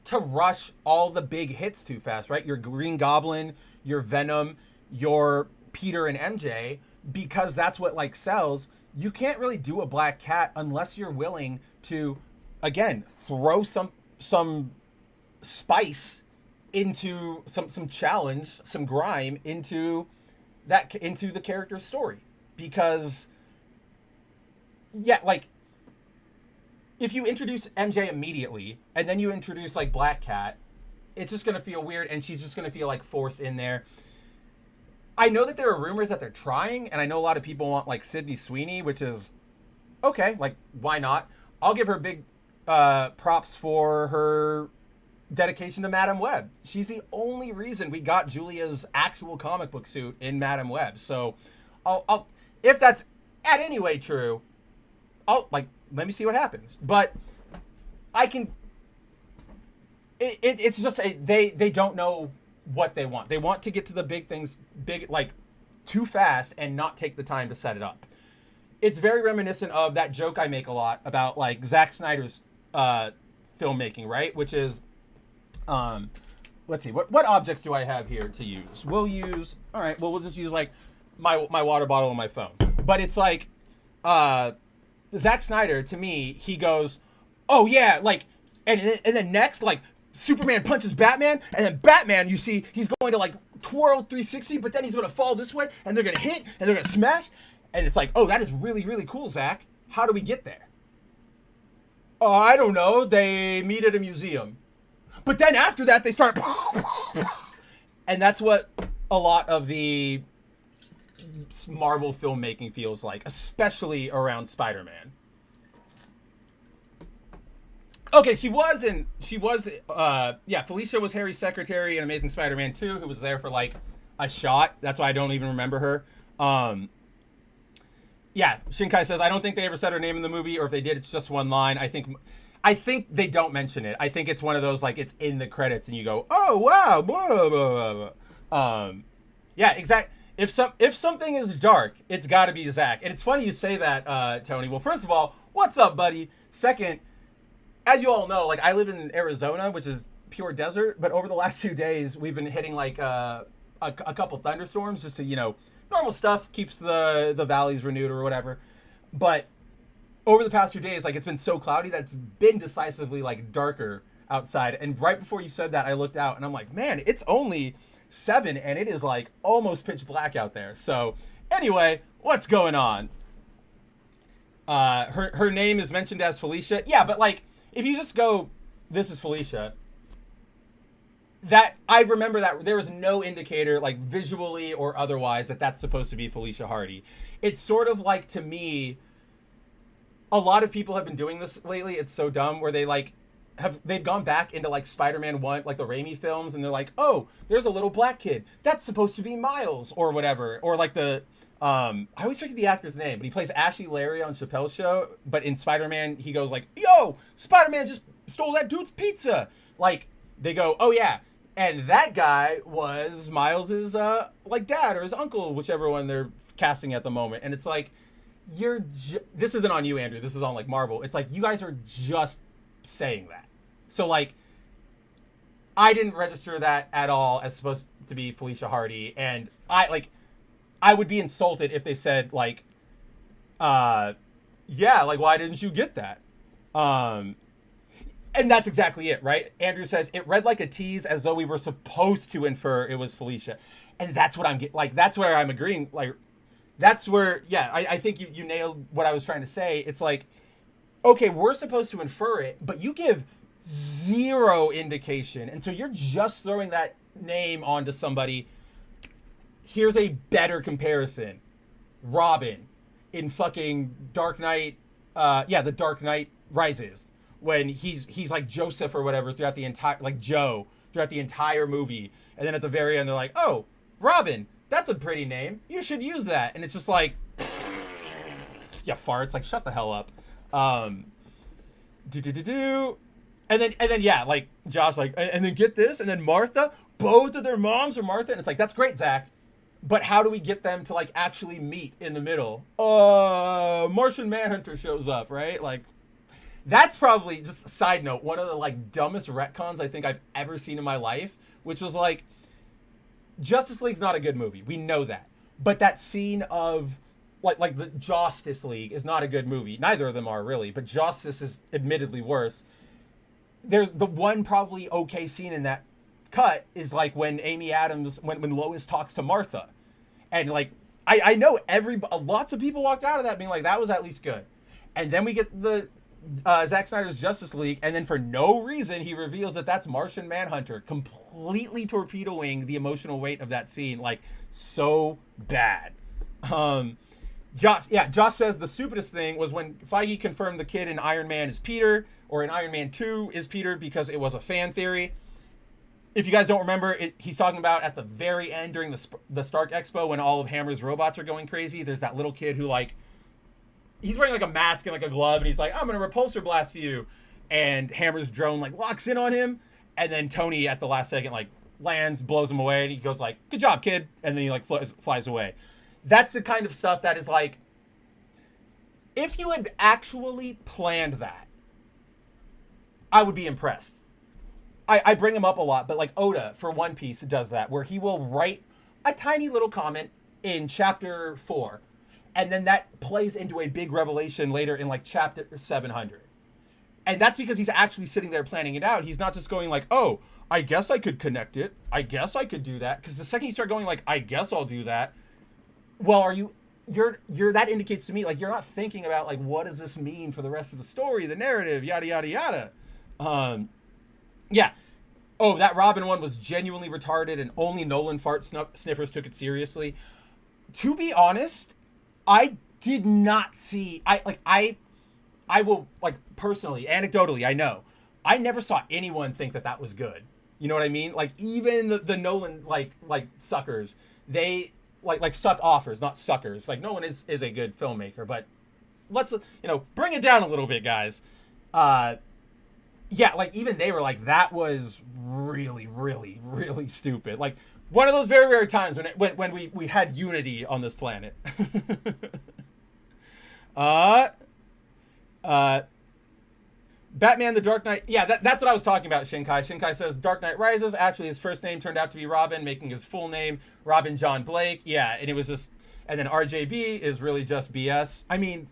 to rush all the big hits too fast, right? Your Green Goblin, your Venom, your Peter and MJ, because that's what like sells. You can't really do a Black Cat unless you're willing to, again, throw some spice into some challenge, some grime into the character's story. Because yeah, like, if you introduce MJ immediately and then you introduce like Black Cat, it's just going to feel weird and she's just going to feel like forced in there. I know that there are rumors that they're trying, and I know a lot of people want like Sydney Sweeney, which is okay, like, why not? I'll give her big props for her dedication to Madam Web. She's the only reason we got Julia's actual comic book suit in Madam Web. So I'll if that's at any way true, let me see what happens. But I can... It's just... They don't know what they want. They want to get to the big things, too fast and not take the time to set it up. It's very reminiscent of that joke I make a lot about, like, Zack Snyder's filmmaking, right? Which is... let's see. What objects do I have here to use? We'll use... All right, well, we'll just use, like, my water bottle and my phone. But it's like... Zack Snyder, to me, he goes, oh yeah, like, and then next, like, Superman punches Batman, and then Batman, you see, he's going to, like, twirl 360, but then he's going to fall this way, and they're going to hit, and they're going to smash, and it's like, oh, that is really, really cool, Zack. How do we get there? Oh, I don't know. They meet at a museum. But then after that, they start... And that's what a lot of the Marvel filmmaking feels like, especially around Spider-Man. Okay, Felicia was Harry's secretary in Amazing Spider-Man 2, who was there for like a shot. That's why I don't even remember her. Shinkai says, I don't think they ever said her name in the movie, or if they did, it's just one line. I think they don't mention it. I think it's one of those, like, it's in the credits and you go, oh, wow, blah, blah, blah. Yeah, exactly. If something is dark, it's got to be Zach. And it's funny you say that, Tony. Well, first of all, what's up, buddy? Second, as you all know, like, I live in Arizona, which is pure desert. But over the last 2 days, we've been hitting, like, a couple thunderstorms just to, normal stuff, keeps the valleys renewed or whatever. But over the past 2 days, like, it's been so cloudy that it's been decisively, like, darker outside. And right before you said that, I looked out and I'm like, man, it's only 7 and it is like almost pitch black out there. So anyway, what's going on? Her name is mentioned as Felicia. Yeah, but like, if you just go, this is Felicia, that I remember that there was no indicator, like visually or otherwise, that that's supposed to be Felicia Hardy. It's sort of like, to me, a lot of people have been doing this lately. It's so dumb, where they like they've gone back into like Spider-Man 1, like the Raimi films, and they're like, oh, there's a little black kid. That's supposed to be Miles or whatever. Or like the, I always forget the actor's name, but he plays Ashley Larry on Chappelle's Show. But in Spider-Man, he goes like, yo, Spider-Man just stole that dude's pizza. Like, they go, oh yeah. And that guy was Miles's like dad or his uncle, whichever one they're casting at the moment. And it's like, this isn't on you, Andrew. This is on like Marvel. It's like you guys are just saying that. So like, I didn't register that at all as supposed to be Felicia Hardy, and I would be insulted if they said like, yeah, like why didn't you get that? And that's exactly it, right? Andrew says it read like a tease, as though we were supposed to infer it was Felicia, and that's what I'm getting. Like that's where I'm agreeing. Like that's where, yeah, I think you nailed what I was trying to say. It's like, okay, we're supposed to infer it, but you give zero indication, and so you're just throwing that name onto somebody. Here's a better comparison: Robin in fucking Dark Knight. The Dark Knight Rises, when he's like Joseph or whatever throughout the entire, like Joe throughout the entire movie, and then at the very end they're like, oh, Robin, that's a pretty name, you should use that, and it's just like, yeah, farts, like shut the hell up. And then yeah, like Josh, like, and then get this, and then Martha, both of their moms are Martha, and it's like, that's great, Zach, but how do we get them to like actually meet in the middle? Martian Manhunter shows up, right? Like, that's probably, just a side note, one of the like dumbest retcons I think I've ever seen in my life, which was like, Justice League's not a good movie, we know that, but that scene of like the Justice League is not a good movie. Neither of them are really, but Justice is admittedly worse. There's the one probably okay scene in that cut is like when Amy Adams, when Lois talks to Martha, and like I know lots of people walked out of that being like, that was at least good. And then we get the Zack Snyder's Justice League, and then for no reason he reveals that that's Martian Manhunter, completely torpedoing the emotional weight of that scene. Like, so bad. Josh says the stupidest thing was when Feige confirmed the kid in Iron Man is Peter, or in Iron Man 2 is Peter, because it was a fan theory. If you guys don't remember, he's talking about at the very end during the Stark Expo when all of Hammer's robots are going crazy. There's that little kid who, like, he's wearing like a mask and like a glove, and he's like, I'm gonna repulsor blast you, and Hammer's drone like locks in on him, and then Tony at the last second like lands, blows him away, and he goes like, good job, kid, and then he like flies away. That's the kind of stuff that is like, if you had actually planned that, I would be impressed. I bring him up a lot, but like Oda for One Piece does that, where he will write a tiny little comment in chapter 4, and then that plays into a big revelation later in like chapter 700. And that's because he's actually sitting there planning it out. He's not just going like, oh, I guess I could connect it, I guess I could do that. Because the second you start going like, I guess I'll do that, well, you're that indicates to me like you're not thinking about like, what does this mean for the rest of the story, the narrative, yada yada yada. Yeah. Oh, that Robin one was genuinely retarded, and only Nolan fart sniffers took it seriously. To be honest, I did not see. I will, like, personally, anecdotally, I know, I never saw anyone think that was good. You know what I mean? Like, even the Nolan like suckers, they like suck offers, not suckers. Like, Nolan is a good filmmaker, but let's bring it down a little bit, guys. Yeah, like, even they were like, that was really, really, really stupid. Like, one of those very rare times when we had unity on this planet. Batman the Dark Knight. Yeah, that's what I was talking about, Shinkai. Shinkai says Dark Knight Rises. Actually, his first name turned out to be Robin, making his full name Robin John Blake. Yeah, and it was just, and then RJB is really just BS. I mean,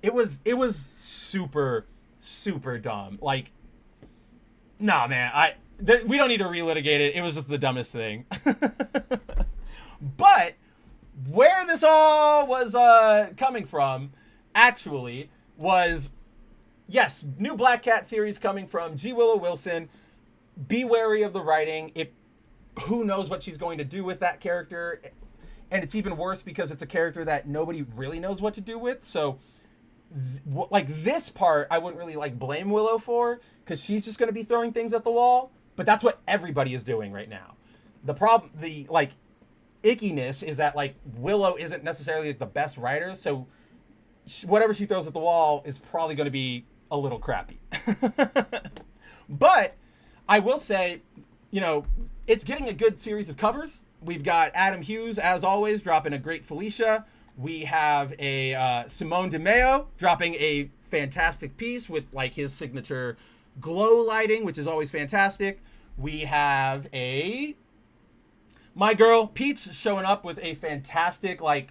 it was super, super dumb. Like, nah, man, we don't need to relitigate it. It was just the dumbest thing. But where this all was coming from, actually, was, yes, new Black Cat series coming from G. Willow Wilson. Be wary of the writing. Who knows what she's going to do with that character. And it's even worse because it's a character that nobody really knows what to do with. So, like, this part, I wouldn't really, like, blame Willow for, because she's just going to be throwing things at the wall. But that's what everybody is doing right now. The problem, the, like, ickiness is that, like, Willow isn't necessarily the best writer, so whatever she throws at the wall is probably going to be a little crappy. But I will say, it's getting a good series of covers. We've got Adam Hughes, as always, dropping a great Felicia. We have a Simone DeMeo dropping a fantastic piece with like his signature glow lighting, which is always fantastic. We have my girl Peach showing up with a fantastic like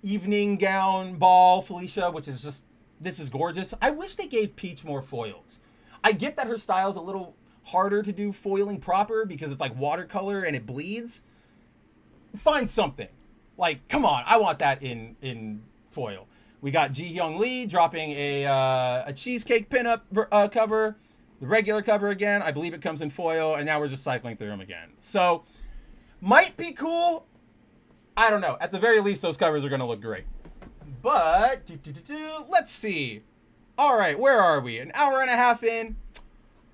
evening gown ball, Felicia, which is just, this is gorgeous. I wish they gave Peach more foils. I get that her style's a little harder to do foiling proper because it's like watercolor and it bleeds. Find something. Like, come on, I want that in foil. We got Ji Hyung Lee dropping a cheesecake pinup cover, the regular cover again. I believe it comes in foil, and now we're just cycling through them again. So, might be cool. I don't know. At the very least, those covers are going to look great. But, let's see. All right, where are we? An hour and a half in.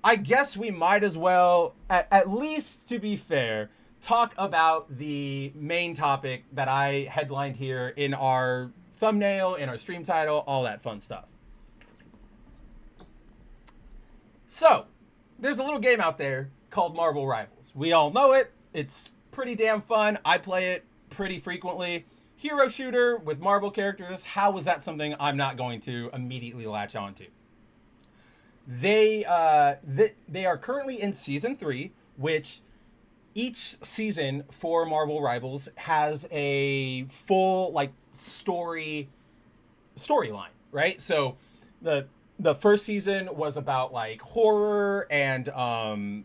I guess we might as well, at least to be fair, talk about the main topic that I headlined here in our thumbnail, in our stream title, all that fun stuff. So, there's a little game out there called Marvel Rivals. We all know it. It's pretty damn fun. I play it pretty frequently. Hero shooter with Marvel characters. How is that something I'm not going to immediately latch onto? They are currently in season 3, which each season for Marvel Rivals has a full like storyline, right? So the first season was about like horror and who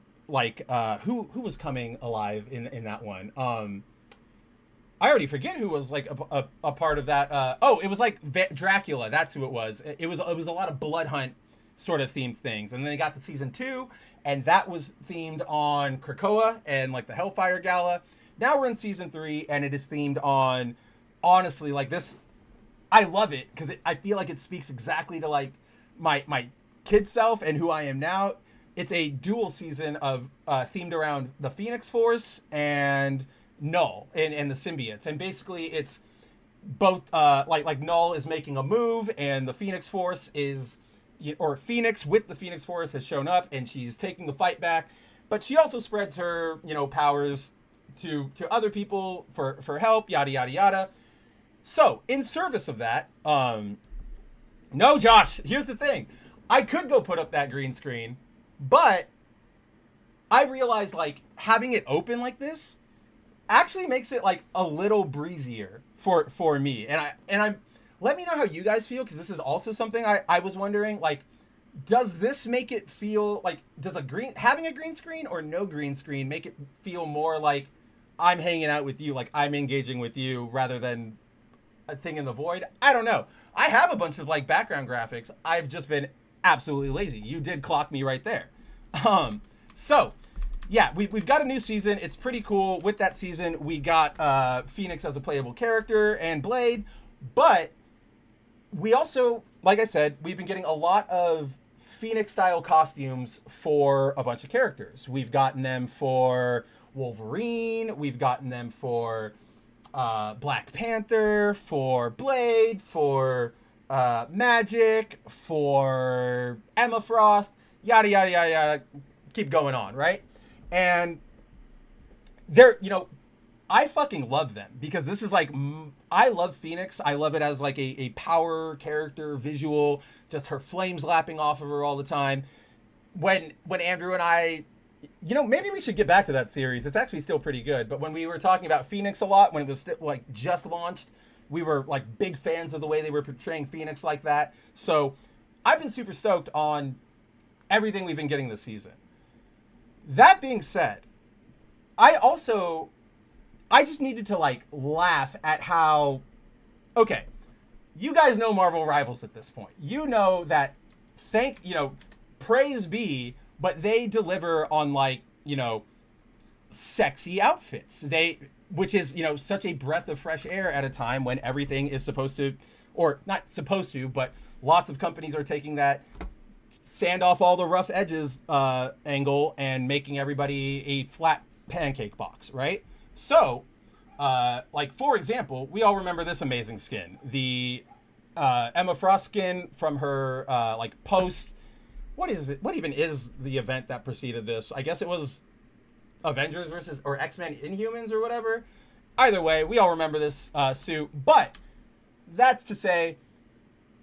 was coming alive in that one. I already forget who was like a part of that. It was like Dracula. That's who it was. It was a lot of blood hunt sort of themed things. And then they got to season 2, and that was themed on Krakoa and like the Hellfire Gala. Now we're in season 3, and it is themed on, honestly, like this. I love it because I feel like it speaks exactly to like my kid self and who I am now. It's a dual season of themed around the Phoenix Force and Null and the symbiotes. And basically it's both like Null is making a move, and the Phoenix Force is, or Phoenix with the Phoenix Force has shown up, and she's taking the fight back. But she also spreads her, powers to other people for help, yada, yada, yada. So, in service of that, no, Josh, here's the thing. I could go put up that green screen, but I realized, like, having it open like this actually makes it, like, a little breezier for me. And I'm let me know how you guys feel, because this is also something I was wondering, like, does this make it feel like, does having a green screen or no green screen make it feel more like I'm hanging out with you, like I'm engaging with you, rather than a thing in the void? I don't know. I have a bunch of like background graphics. I've just been absolutely lazy. You did clock me right there. So yeah, we've got a new season. It's pretty cool. With that season, we got Phoenix as a playable character and Blade, but we also, like I said, we've been getting a lot of Phoenix-style costumes for a bunch of characters. We've gotten them for Wolverine. We've gotten them for Black Panther, for Blade, for Magic, for Emma Frost, yada, yada, yada, yada. Keep going on, right? And they're, I fucking love them, because this is like, I love Phoenix. I love it as like a power character visual, just her flames lapping off of her all the time. When Andrew and I, maybe we should get back to that series. It's actually still pretty good. But when we were talking about Phoenix a lot, when it was like just launched, we were like big fans of the way they were portraying Phoenix like that. So I've been super stoked on everything we've been getting this season. That being said, I just needed to like laugh at how, okay, you guys know Marvel Rivals at this point. You know that, praise be, but they deliver on like, sexy outfits. Which is, such a breath of fresh air at a time when everything is supposed to, or not supposed to, but lots of companies are taking that sand off all the rough edges angle and making everybody a flat pancake box, right? So, like, for example, we all remember this amazing skin. The Emma Frost skin from her, post... What is it? What even is the event that preceded this? I guess it was Avengers versus... or X-Men Inhumans or whatever. Either way, we all remember this suit. But That's to say,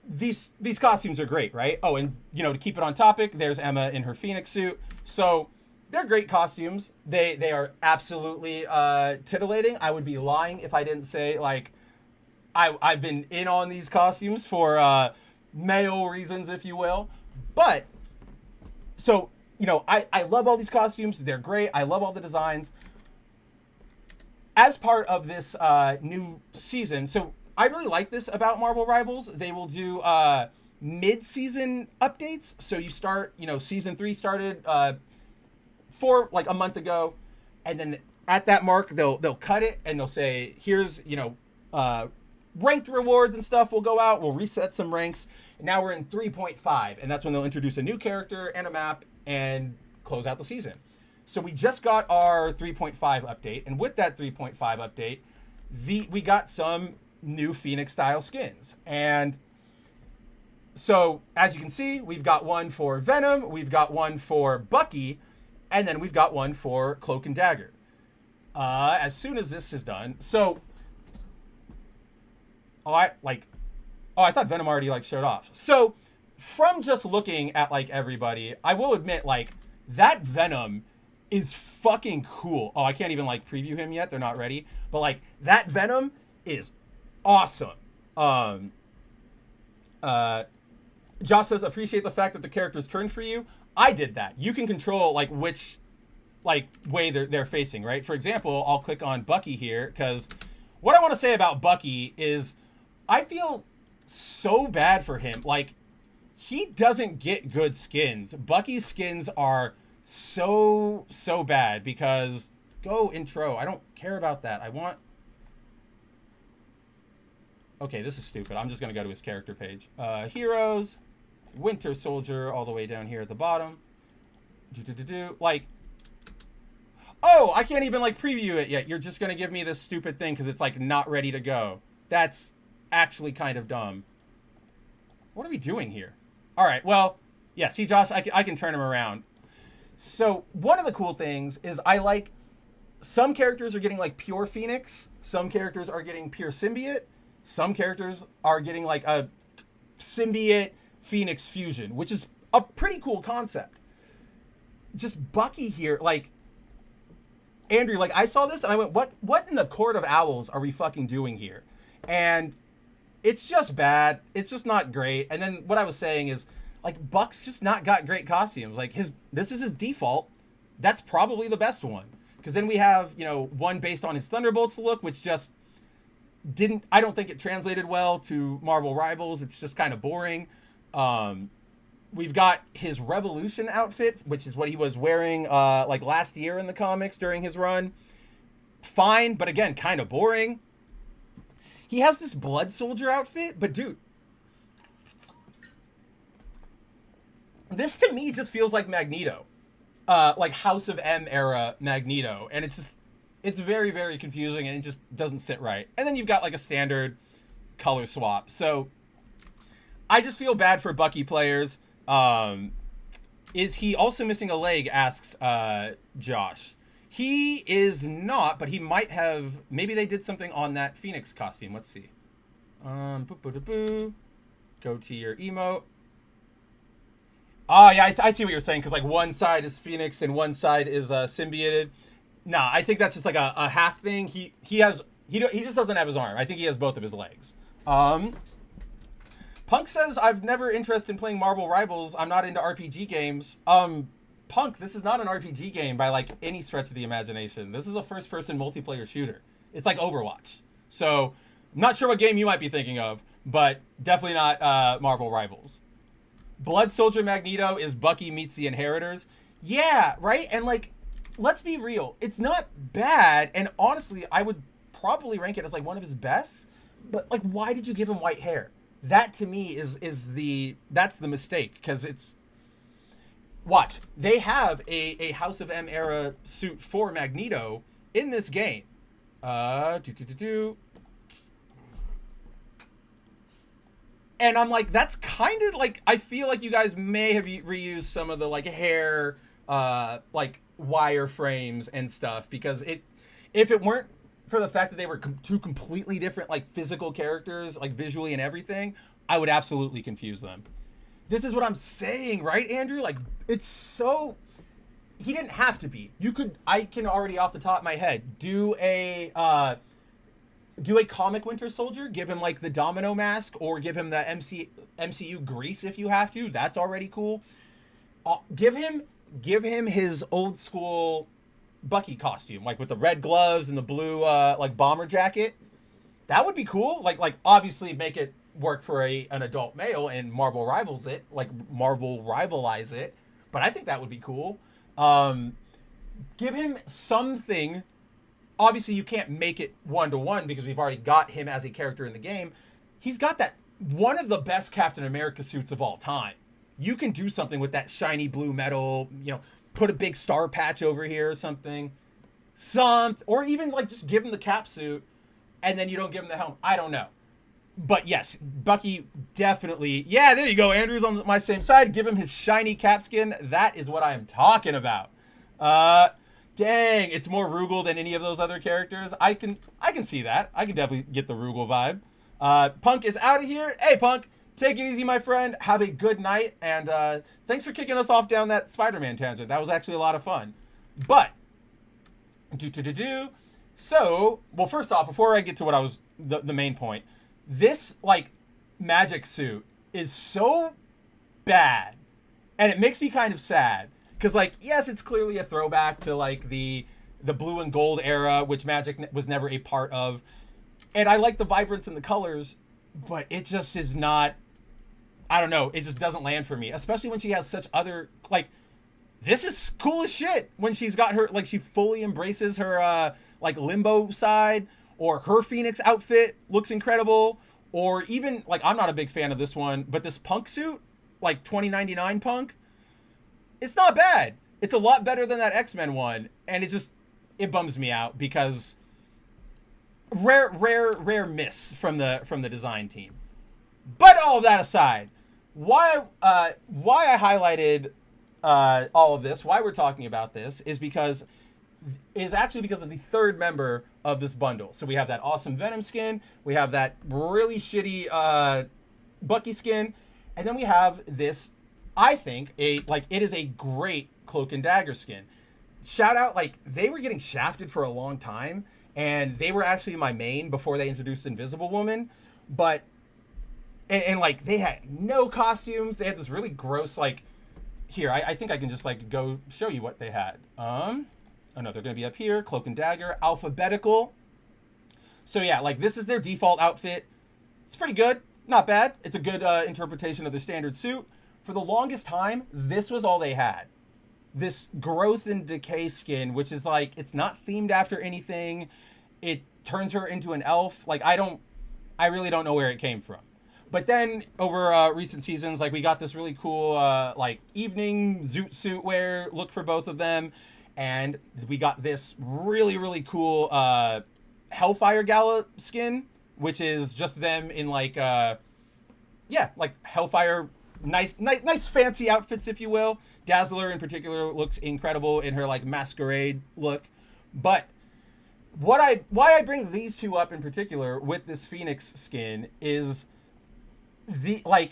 these costumes are great, right? Oh, and to keep it on topic, there's Emma in her Phoenix suit. So they're great costumes. They are absolutely titillating. I would be lying if I didn't say like I've been in on these costumes for male reasons, if you will. But so I love all these costumes. They're great. I love all the designs. As part of this new season, so I really like this about Marvel Rivals. They will do mid-season updates. So you start, season 3 started for like a month ago, and then at that mark they'll cut it and they'll say, here's ranked rewards and stuff will go out. We'll reset some ranks. And now we're in 3.5, and that's when they'll introduce a new character and a map and close out the season. So we just got our 3.5 update, and with that 3.5 update, we got some new Phoenix style skins. And so as you can see, we've got one for Venom, we've got one for Bucky, and then we've got one for Cloak and Dagger. As soon as this is done, so I thought Venom already showed off. So from just looking at everybody, I will admit that Venom is fucking cool. Oh, I can't even preview him yet. They're not ready. But that Venom is awesome. Josh says, appreciate the fact that the characters turned for you. I did that. You can control which way they're facing, right? For example, I'll click on Bucky here because what I want to say about Bucky is I feel so bad for him. He doesn't get good skins. Bucky's skins are so bad because go intro. I don't care about that. Okay, this is stupid. I'm just going to go to his character page. Heroes, Winter Soldier, all the way down here at the bottom. Oh, I can't even preview it yet. You're just going to give me this stupid thing because it's not ready to go. That's actually kind of dumb. What are we doing here? All right, well, yeah, see, Josh, I can turn him around. So one of the cool things is some characters are getting pure Phoenix. Some characters are getting pure symbiote. Some characters are getting a symbiote Phoenix fusion, which is a pretty cool concept. Just Bucky here, Andrew, I saw this and I went, what in the Court of Owls are we fucking doing here? And it's just bad. It's just not great. And then what I was saying is Buck's just not got great costumes. This is his default. That's probably the best one. Because then we have, one based on his Thunderbolts look, which just I don't think it translated well to Marvel Rivals. It's just kind of boring. We've got his Revolution outfit, which is what he was wearing last year in the comics during his run. Fine, but again, kind of boring. He has this Blood Soldier outfit, but dude, this to me just feels like Magneto. House of M era Magneto. And it's very, very confusing and it just doesn't sit right. And then you've got a standard color swap. So I just feel bad for Bucky players. Is he also missing a leg? Asks Josh. He is not, but he might have. Maybe they did something on that Phoenix costume. Let's see. Go to your emote. Oh, yeah, I see what you're saying, because one side is Phoenix and one side is symbioted. Nah, I think that's just a half thing. He just doesn't have his arm. I think he has both of his legs. Punk says, I've never interested in playing Marvel Rivals. I'm not into RPG games. Punk, this is not an RPG game by any stretch of the imagination. This is a first-person multiplayer shooter. It's like Overwatch. So, I'm not sure what game you might be thinking of, but definitely not Marvel Rivals. Blood Soldier Magneto is Bucky meets the Inheritors. Yeah, right? And let's be real. It's not bad, and honestly, I would probably rank it as one of his best. But why did you give him white hair? That to me that's the mistake, because it's. Watch, they have a House of M era suit for Magneto in this game. And I'm that's kind of I feel you guys may have reused some of the hair, wire frames and stuff, because if it weren't for the fact that they were two completely different, like, physical characters, like, visually and everything, I would absolutely confuse them. This is what I'm saying, right, Andrew? Like, it's so... He didn't have to be. You could... I can already, off the top of my head, do a comic Winter Soldier, give him, like, the Domino mask, or give him the MCU Grease if you have to. That's already cool. Give him his old school Bucky costume, like with the red gloves and the blue like bomber jacket. That would be cool. Like obviously make it work for an adult male, and Marvel rivalize it. But I think that would be cool. Give him something. Obviously, you can't make it 1-to-1 because we've already got him as a character in the game. He's got that one of the best Captain America suits of all time. You can do something with that shiny blue metal, put a big star patch over here or something. Or even like just give him the cap suit and then you don't give him the helmet. I don't know. But yes, Bucky definitely. Yeah, there you go. Andrew's on my same side. Give him his shiny cap skin. That is what I'm talking about. Dang, it's more Rugal than any of those other characters. I can see that. I can definitely get the Rugal vibe. Punk is out of here. Hey, Punk. Take it easy, my friend. Have a good night. And thanks for kicking us off down that Spider-Man tangent. That was actually a lot of fun. But, so, well, first off, before I get to what I was, the main point, this, like, magic suit is so bad. And it makes me kind of sad. Because, like, yes, it's clearly a throwback to, like, the blue and gold era, which Magic was never a part of. And I like the vibrance and the colors, but it just is not... I don't know. It just doesn't land for me, especially when she has such other, like, this is cool as shit when she's got her, like, she fully embraces her, like, limbo side, or her Phoenix outfit looks incredible, or even, like, I'm not a big fan of this one, but this Punk suit, like, 2099 Punk, it's not bad. It's a lot better than that X-Men one, and it bums me out because rare miss from the design team. But all of that aside, why I highlighted all of this, why we're talking about this, is actually because of the third member of this bundle. So we have that awesome Venom skin, we have that really shitty Bucky skin, and then we have this, I think, it is a great Cloak and Dagger skin. Shout out, like, they were getting shafted for a long time, and they were actually my main before they introduced Invisible Woman, but... And like, they had no costumes. They had this really gross, like... Here, I think I can just, like, go show you what they had. Oh, no, they're going to be up here. Cloak and Dagger. Alphabetical. So, yeah, like, this is their default outfit. It's pretty good. Not bad. It's a good interpretation of their standard suit. For the longest time, this was all they had. This Growth and Decay skin, which is, like, it's not themed after anything. It turns her into an elf. Like, I really don't know where it came from. But then over recent seasons, like, we got this really cool like evening zoot suit wear look for both of them, and we got this really, really cool Hellfire Gala skin, which is just them in like like Hellfire, nice fancy outfits, if you will. Dazzler in particular looks incredible in her like masquerade look. But why I bring these two up in particular with this Phoenix skin is I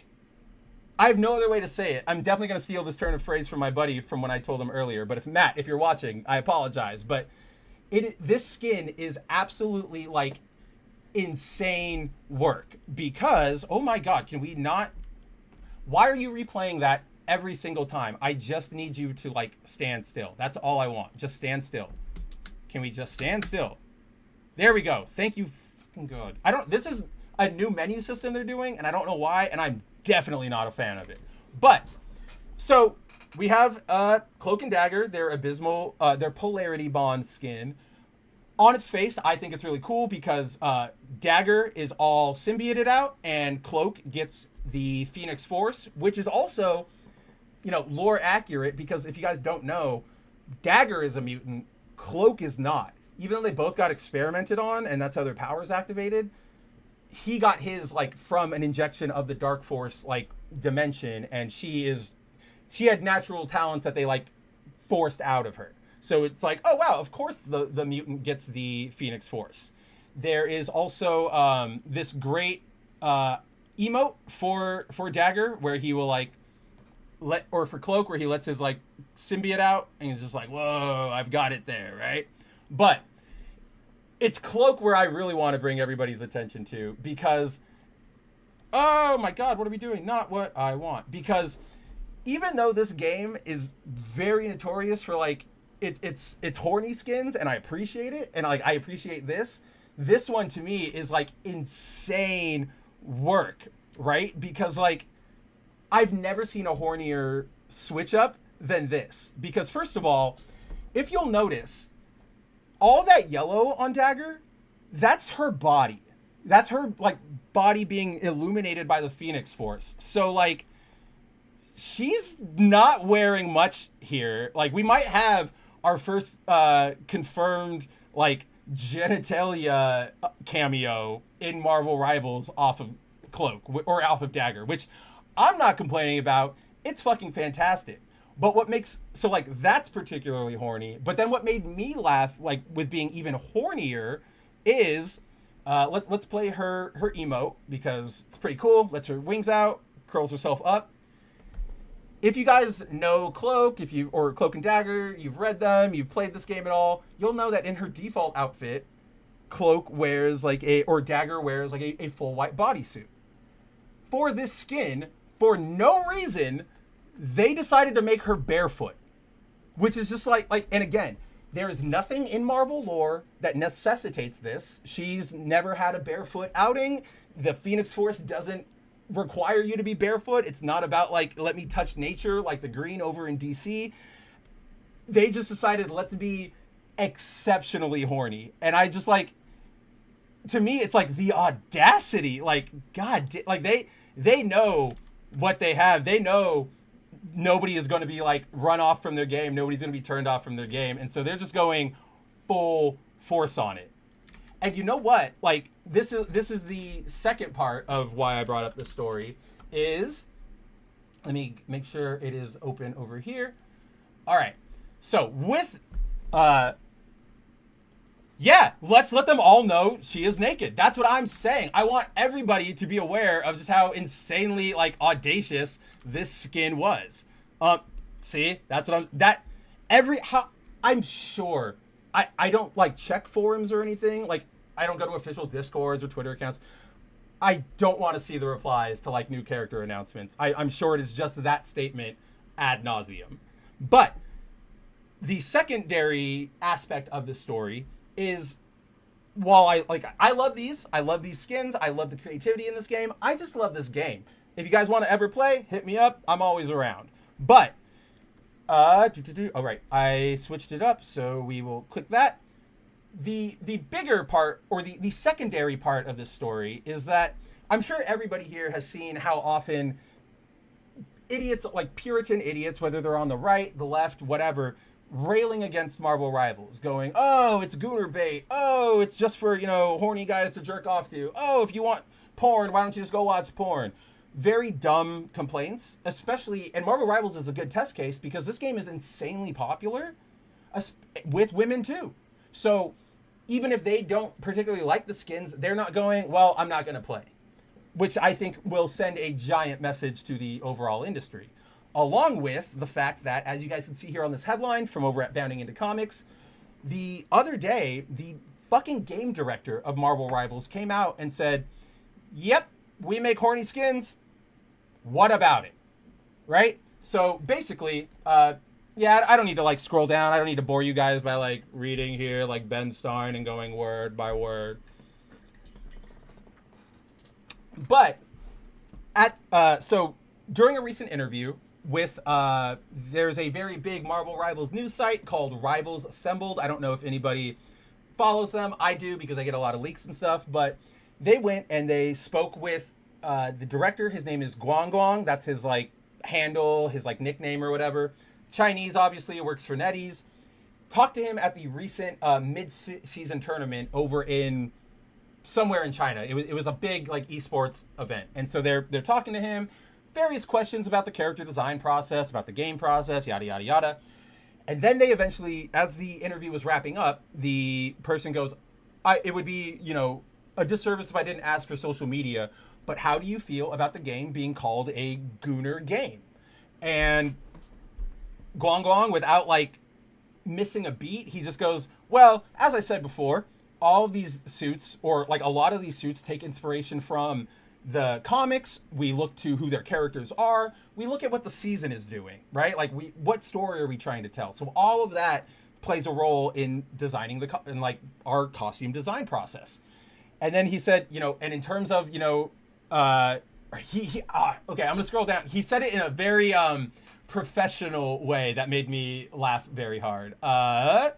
have no other way to say it. I'm definitely going to steal this turn of phrase from my buddy from when I told him earlier. But if you're watching, I apologize. But this skin is absolutely, like, insane work. Because, oh my God, can we not... Why are you replaying that every single time? I just need you to, like, stand still. That's all I want. Just stand still. Can we just stand still? There we go. Thank you fucking God. This is a new menu system they're doing, and I don't know why, and I'm definitely not a fan of it. But, so, we have Cloak and Dagger, their abysmal, their Polarity Bond skin. On its face, I think it's really cool because Dagger is all symbioted out, and Cloak gets the Phoenix Force, which is also, lore accurate, because if you guys don't know, Dagger is a mutant, Cloak is not. Even though they both got experimented on, and that's how their powers activated, he got his, like, from an injection of the Dark Force, like, dimension, and she had natural talents that they, like, forced out of her. So it's like, oh wow, of course the mutant gets the Phoenix Force. There is also this great emote for Dagger where he will like or for Cloak where he lets his like symbiote out and he's just like, whoa, I've got it there, right? But it's Cloak where I really want to bring everybody's attention to, because oh my god, what are we doing? Not what I want. Because even though this game is very notorious for like it's horny skins, and I appreciate it, and like I appreciate this one to me is like insane work, right? Because like I've never seen a hornier switch up than this. Because first of all, if you'll notice, all that yellow on Dagger, that's her body. That's her like body being illuminated by the Phoenix Force. So like she's not wearing much here. Like we might have our first confirmed like genitalia cameo in Marvel Rivals off of Cloak or off of Dagger, which I'm not complaining about. It's fucking fantastic. But what makes, so like that's particularly horny. But then what made me laugh like with being even hornier is let's play her emote, because it's pretty cool. Lets her wings out, curls herself up. If you guys know Cloak, or Cloak and Dagger, you've read them, you've played this game at all, you'll know that in her default outfit, Cloak wears like Dagger wears like a full white bodysuit. For this skin, for no reason, they decided to make her barefoot, which is just like, and again, there is nothing in Marvel lore that necessitates this. She's never had a barefoot outing. The Phoenix Force doesn't require you to be barefoot. It's not about like, let me touch nature like the green over in DC. They just decided, let's be exceptionally horny. And I just like, to me, it's like the audacity, like, God, like they know what they have. They know nobody is going to be like run off from their game. Nobody's going to be turned off from their game. And so they're just going full force on it. And you know what? Like this is the second part of why I brought up this story is, let me make sure it is open over here. All right. So with, yeah, let's let them all know she is naked. That's what I'm saying. I want everybody to be aware of just how insanely like audacious this skin was. See, that's what I'm sure I don't like check forums or anything. Like I don't go to official Discords or Twitter accounts. I don't want to see the replies to like new character announcements. I'm sure it is just that statement ad nauseum. But the secondary aspect of this story is, while I love these skins, I love the creativity in this game, I just love this game. If you guys want to ever play, hit me up. I'm always around. But all right, I switched it up, so we will click that. The bigger part, or the secondary part of this story, is that I'm sure everybody here has seen how often idiots, like Puritan idiots, whether they're on the right, the left, whatever, railing against Marvel Rivals, going, oh, it's gooner bait. Oh, it's just for, horny guys to jerk off to. Oh, if you want porn, why don't you just go watch porn? Very dumb complaints, especially, and Marvel Rivals is a good test case because this game is insanely popular with women too. So even if they don't particularly like the skins, they're not going, well, I'm not going to play, which I think will send a giant message to the overall industry. Along with the fact that, as you guys can see here on this headline from over at Bounding Into Comics, the other day, the fucking game director of Marvel Rivals came out and said, yep, we make horny skins. What about it? Right? So basically, yeah, I don't need to like scroll down. I don't need to bore you guys by like reading here like Ben Starn and going word by word. But so during a recent interview with there's a very big Marvel Rivals news site called Rivals Assembled. I don't know if anybody follows them. I do because I get a lot of leaks and stuff. But they went and they spoke with the director. His name is Guang Guang. That's his like handle, his like nickname or whatever. Chinese, obviously, works for NetEase. Talked to him at the recent mid-season tournament over in somewhere in China. It was a big like esports event, and so they're talking to him, various questions about the character design process, about the game process, yada yada yada. And then they eventually, as the interview was wrapping up, the person goes, it would be, a disservice if I didn't ask for social media, but how do you feel about the game being called a Gooner game? And Guang Guang, without like missing a beat, he just goes, well, as I said before, all of these suits, or like a lot of these suits, take inspiration from the comics. We look to who their characters are. We look at what the season is doing, right? Like, what story are we trying to tell? So all of that plays a role in designing in like our costume design process. And then he said, and in terms of, okay, I'm gonna scroll down. He said it in a very professional way that made me laugh very hard. Yeah.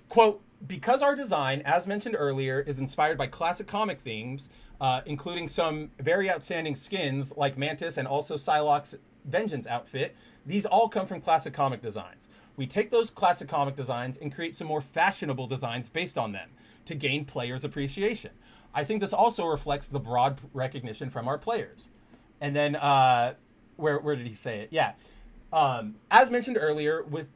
Quote, because our design, as mentioned earlier, is inspired by classic comic themes, including some very outstanding skins like Mantis and also Psylocke's Vengeance outfit, these all come from classic comic designs. We take those classic comic designs and create some more fashionable designs based on them to gain players' appreciation. I think this also reflects the broad recognition from our players. And then, where did he say it? Yeah. As mentioned earlier, with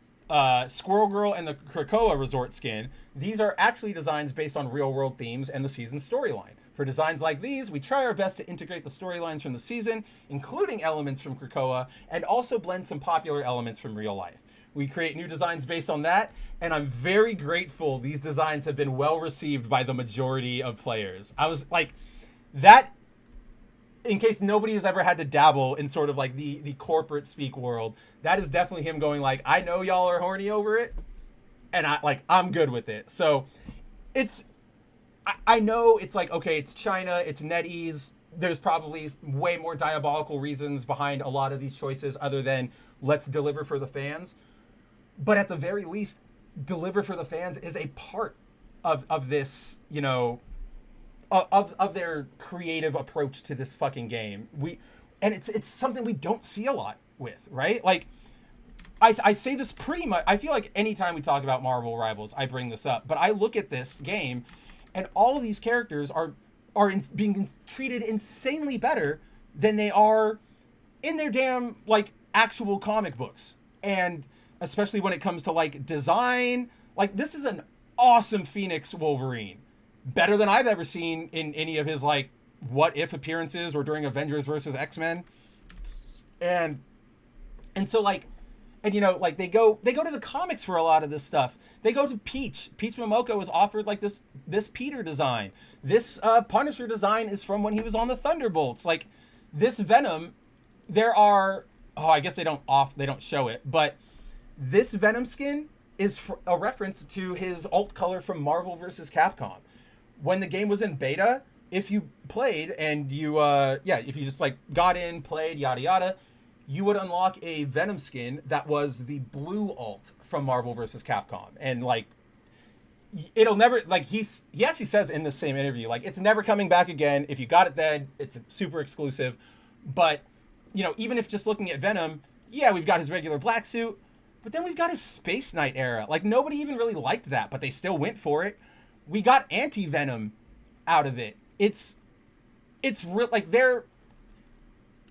Squirrel Girl and the Krakoa Resort skin, these are actually designs based on real-world themes and the season's storyline. For designs like these, we try our best to integrate the storylines from the season, including elements from Krakoa, and also blend some popular elements from real life. We create new designs based on that, and I'm very grateful these designs have been well received by the majority of players. I was like, that, in case nobody has ever had to dabble in sort of like the corporate speak world, that is definitely him going like, I know y'all are horny over it, and I'm good with it. So I know it's like, okay, it's China, it's NetEase. There's probably way more diabolical reasons behind a lot of these choices other than let's deliver for the fans. But at the very least, deliver for the fans is a part of this, of their creative approach to this fucking game. And it's something we don't see a lot with, right? Like, I say this pretty much, I feel like anytime we talk about Marvel Rivals, I bring this up, but I look at this game and all of these characters are being treated insanely better than they are in their damn, like, actual comic books. And especially when it comes to, like, design, like, this is an awesome Phoenix Wolverine. Better than I've ever seen in any of his, like, what if appearances or during Avengers versus X-Men. And so, like, and like they go to the comics for a lot of this stuff. They go to Peach Momoko was offered like this Peter design. This Punisher design is from when he was on the Thunderbolts. Like, this Venom, there are, I guess they don't show it, but this Venom skin is a reference to his alt color from Marvel vs. Capcom. When the game was in beta, if you played and you if you just like got in, played, yada yada, you would unlock a Venom skin that was the blue alt from Marvel vs. Capcom. And like, it'll never, like, he actually says in the same interview, like, it's never coming back again. If you got it then, it's super exclusive. But, even if just looking at Venom, yeah, we've got his regular black suit, but then we've got his Space Knight era. Like, nobody even really liked that, but they still went for it. We got anti-Venom out of it. It's real, like, they're,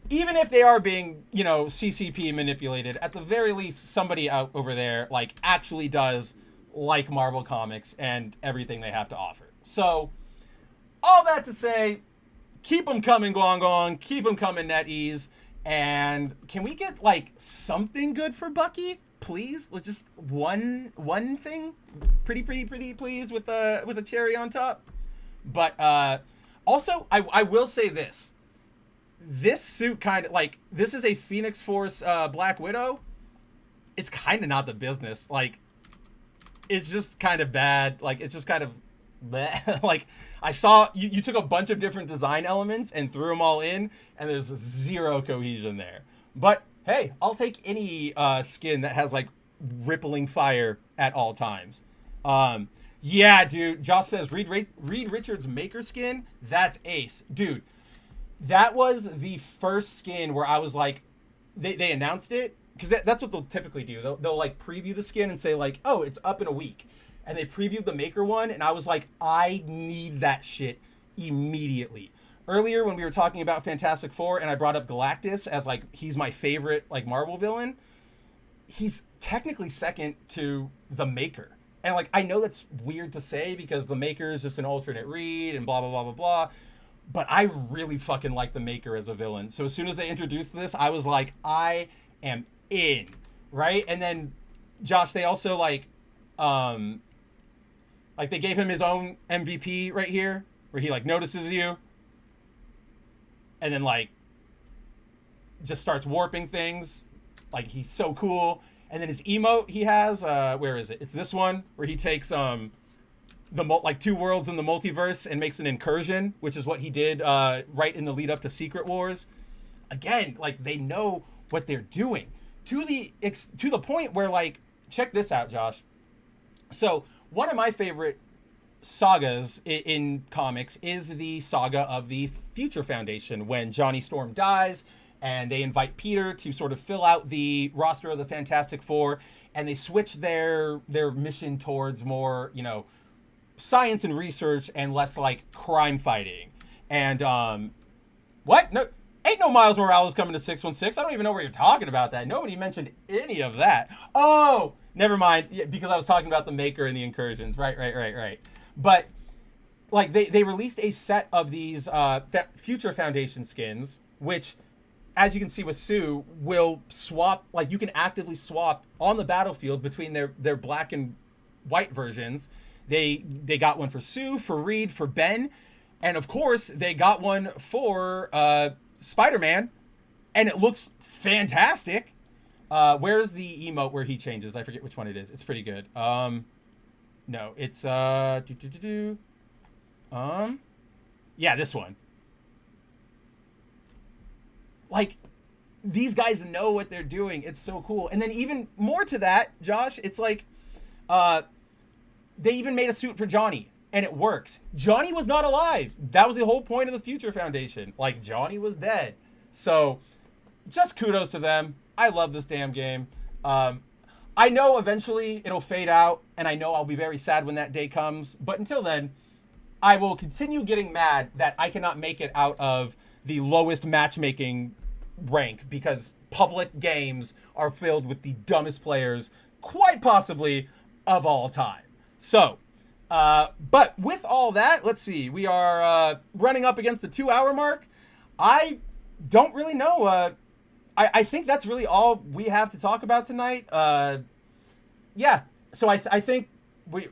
even if they are being, CCP manipulated, at the very least, somebody out over there, like, actually does like Marvel Comics and everything they have to offer. So, all that to say, keep them coming, Guang Guang. Keep them coming, NetEase. And can we get, like, something good for Bucky? Please? Just one thing? Pretty, please, with a cherry on top. But, also, I will say this. This suit kind of, like, this is a Phoenix Force Black Widow. It's kind of not the business. Like, it's just kind of bad. Like, it's just kind of bleh. Like, I saw you took a bunch of different design elements and threw them all in, and there's zero cohesion there. But hey, I'll take any skin that has like rippling fire at all times. Yeah, dude. Josh says Reed Richards' Maker skin. That's ace, dude. That was the first skin where I was like, they announced it, because that's what they'll typically do. They'll like preview the skin and say like, oh, it's up in a week. And they previewed the Maker one, and I was like, I need that shit immediately. Earlier when we were talking about Fantastic Four and I brought up Galactus as like, he's my favorite like Marvel villain, he's technically second to the Maker. And like, I know that's weird to say because the Maker is just an alternate read and blah, blah, blah, blah, blah. But I really fucking like the Maker as a villain. So as soon as they introduced this, I was like, I am in, right? And then, Josh, they also like they gave him his own MVP right here, where he like notices you, and then like just starts warping things. Like, he's so cool. And then his emote he has, where is it? It's this one where he takes like two worlds in the multiverse and makes an incursion, which is what he did right in the lead up to Secret Wars. Again, like, they know what they're doing to the point where, like, check this out, Josh. So one of my favorite sagas in comics is the saga of the Future Foundation, when Johnny Storm dies and they invite Peter to sort of fill out the roster of the Fantastic Four, and they switch their mission towards more, science and research and less like crime fighting. And what? No, ain't no Miles Morales coming to 616. I don't even know where you're talking about that. Nobody mentioned any of that. Oh, never mind. Yeah, because I was talking about the Maker and the incursions. Right. But like, they released a set of these Future Foundation skins, which, as you can see with Sue, will swap. Like, you can actively swap on the battlefield between their black and white versions. They got one for Sue, for Reed, for Ben, and of course they got one for Spider-Man, and it looks fantastic. Where's the emote where he changes? I forget which one it is. It's pretty good. No, it's yeah, this one. Like, these guys know what they're doing. It's so cool. And then even more to that, Josh, it's like they even made a suit for Johnny, and it works. Johnny was not alive. That was the whole point of the Future Foundation. Like, Johnny was dead. So just kudos to them. I love this damn game. I know eventually it'll fade out, and I know I'll be very sad when that day comes. But until then, I will continue getting mad that I cannot make it out of the lowest matchmaking rank, because public games are filled with the dumbest players, quite possibly, of all time. So, but with all that, let's see. We are running up against the 2-hour mark. I don't really know. I think that's really all we have to talk about tonight. Yeah. So I think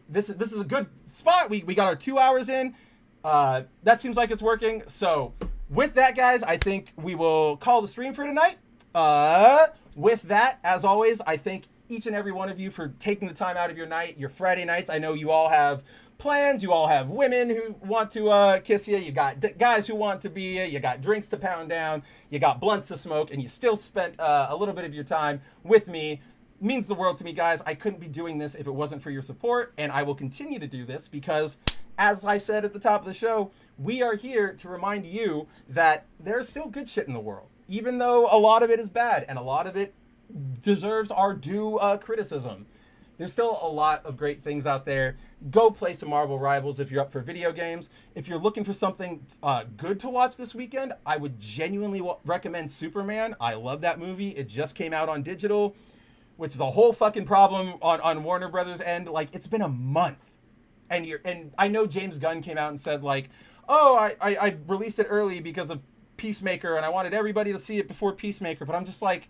this is a good spot. We got our 2 hours in. That seems like it's working. So with that, guys, I think we will call the stream for tonight. With that, as always, I thank each and every one of you for taking the time out of your night, your Friday nights. I know you all have plans. You all have women who want to kiss you. You got guys who want to be you. You got drinks to pound down. You got blunts to smoke, and you still spent a little bit of your time with me. It means the world to me, guys. I couldn't be doing this if it wasn't for your support, and I will continue to do this because, as I said at the top of the show, we are here to remind you that there's still good shit in the world, even though a lot of it is bad and a lot of it deserves our due criticism. There's still a lot of great things out there. Go play some Marvel Rivals if you're up for video games. If you're looking for something good to watch this weekend, I would genuinely recommend Superman. I love that movie. It just came out on digital, which is a whole fucking problem on Warner Brothers' end. Like, it's been a month. And I know James Gunn came out and said, like, oh, I released it early because of Peacemaker, and I wanted everybody to see it before Peacemaker. But I'm just like,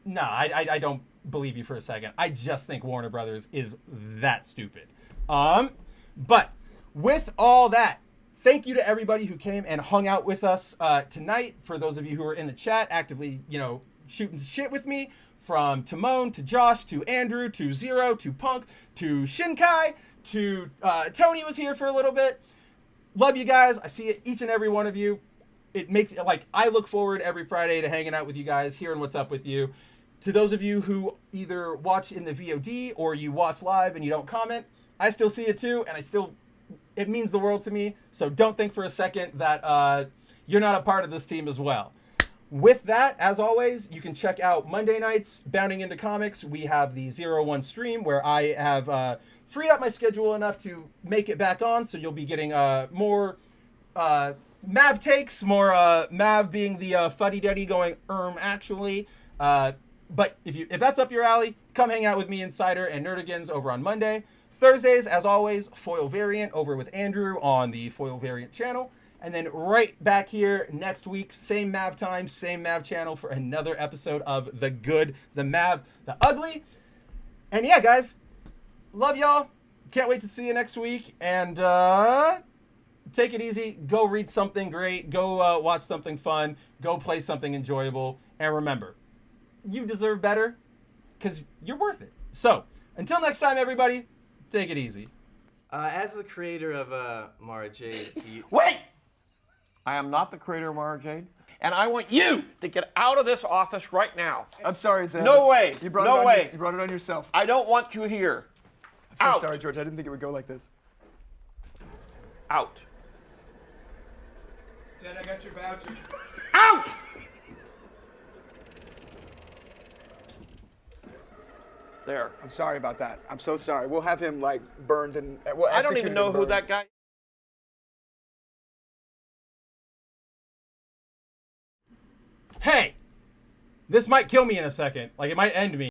no, I don't believe you for a second. I just think Warner Brothers is that stupid. But with all that, thank you to everybody who came and hung out with us tonight. For those of you who are in the chat actively, shooting shit with me, from Timon to Josh to Andrew to Zero to Punk to Shinkai to Tony was here for a little bit. Love you guys. I see each and every one of you. It makes, like, I look forward every Friday to hanging out with you guys, hearing what's up with you. To those of you who either watch in the VOD or you watch live and you don't comment, I still see it too, and it means the world to me. So don't think for a second that you're not a part of this team as well. With that, as always, you can check out Monday nights, Bounding Into Comics. We have the 01 stream where I have freed up my schedule enough to make it back on, so you'll be getting more Mav takes, more Mav being the fuddy-duddy going, actually. But if that's up your alley, come hang out with me, Insider, and Nerdigans over on Monday. Thursdays, as always, Foil Variant over with Andrew on the Foil Variant channel. And then right back here next week, same Mav time, same Mav channel for another episode of The Good, The Mav, The Ugly. And yeah, guys, love y'all. Can't wait to see you next week. And take it easy. Go read something great. Go watch something fun. Go play something enjoyable. And remember, you deserve better because you're worth it. So until next time, everybody, take it easy. As the creator of Mara Jade, Wait! I am not the creator of Mara Jade, and I want you to get out of this office right now. I'm sorry, Zeb. No way. You brought No it on way. You brought it on yourself. I don't want you here. I'm so Out. sorry, George. I didn't think it would go like this. Out. Ted, I got your voucher. Out! There. I'm sorry about that. I'm so sorry. We'll have him like burned and well, I don't executed even know and who burned. that guy. Hey, this might kill me in a second. Like, it might end me.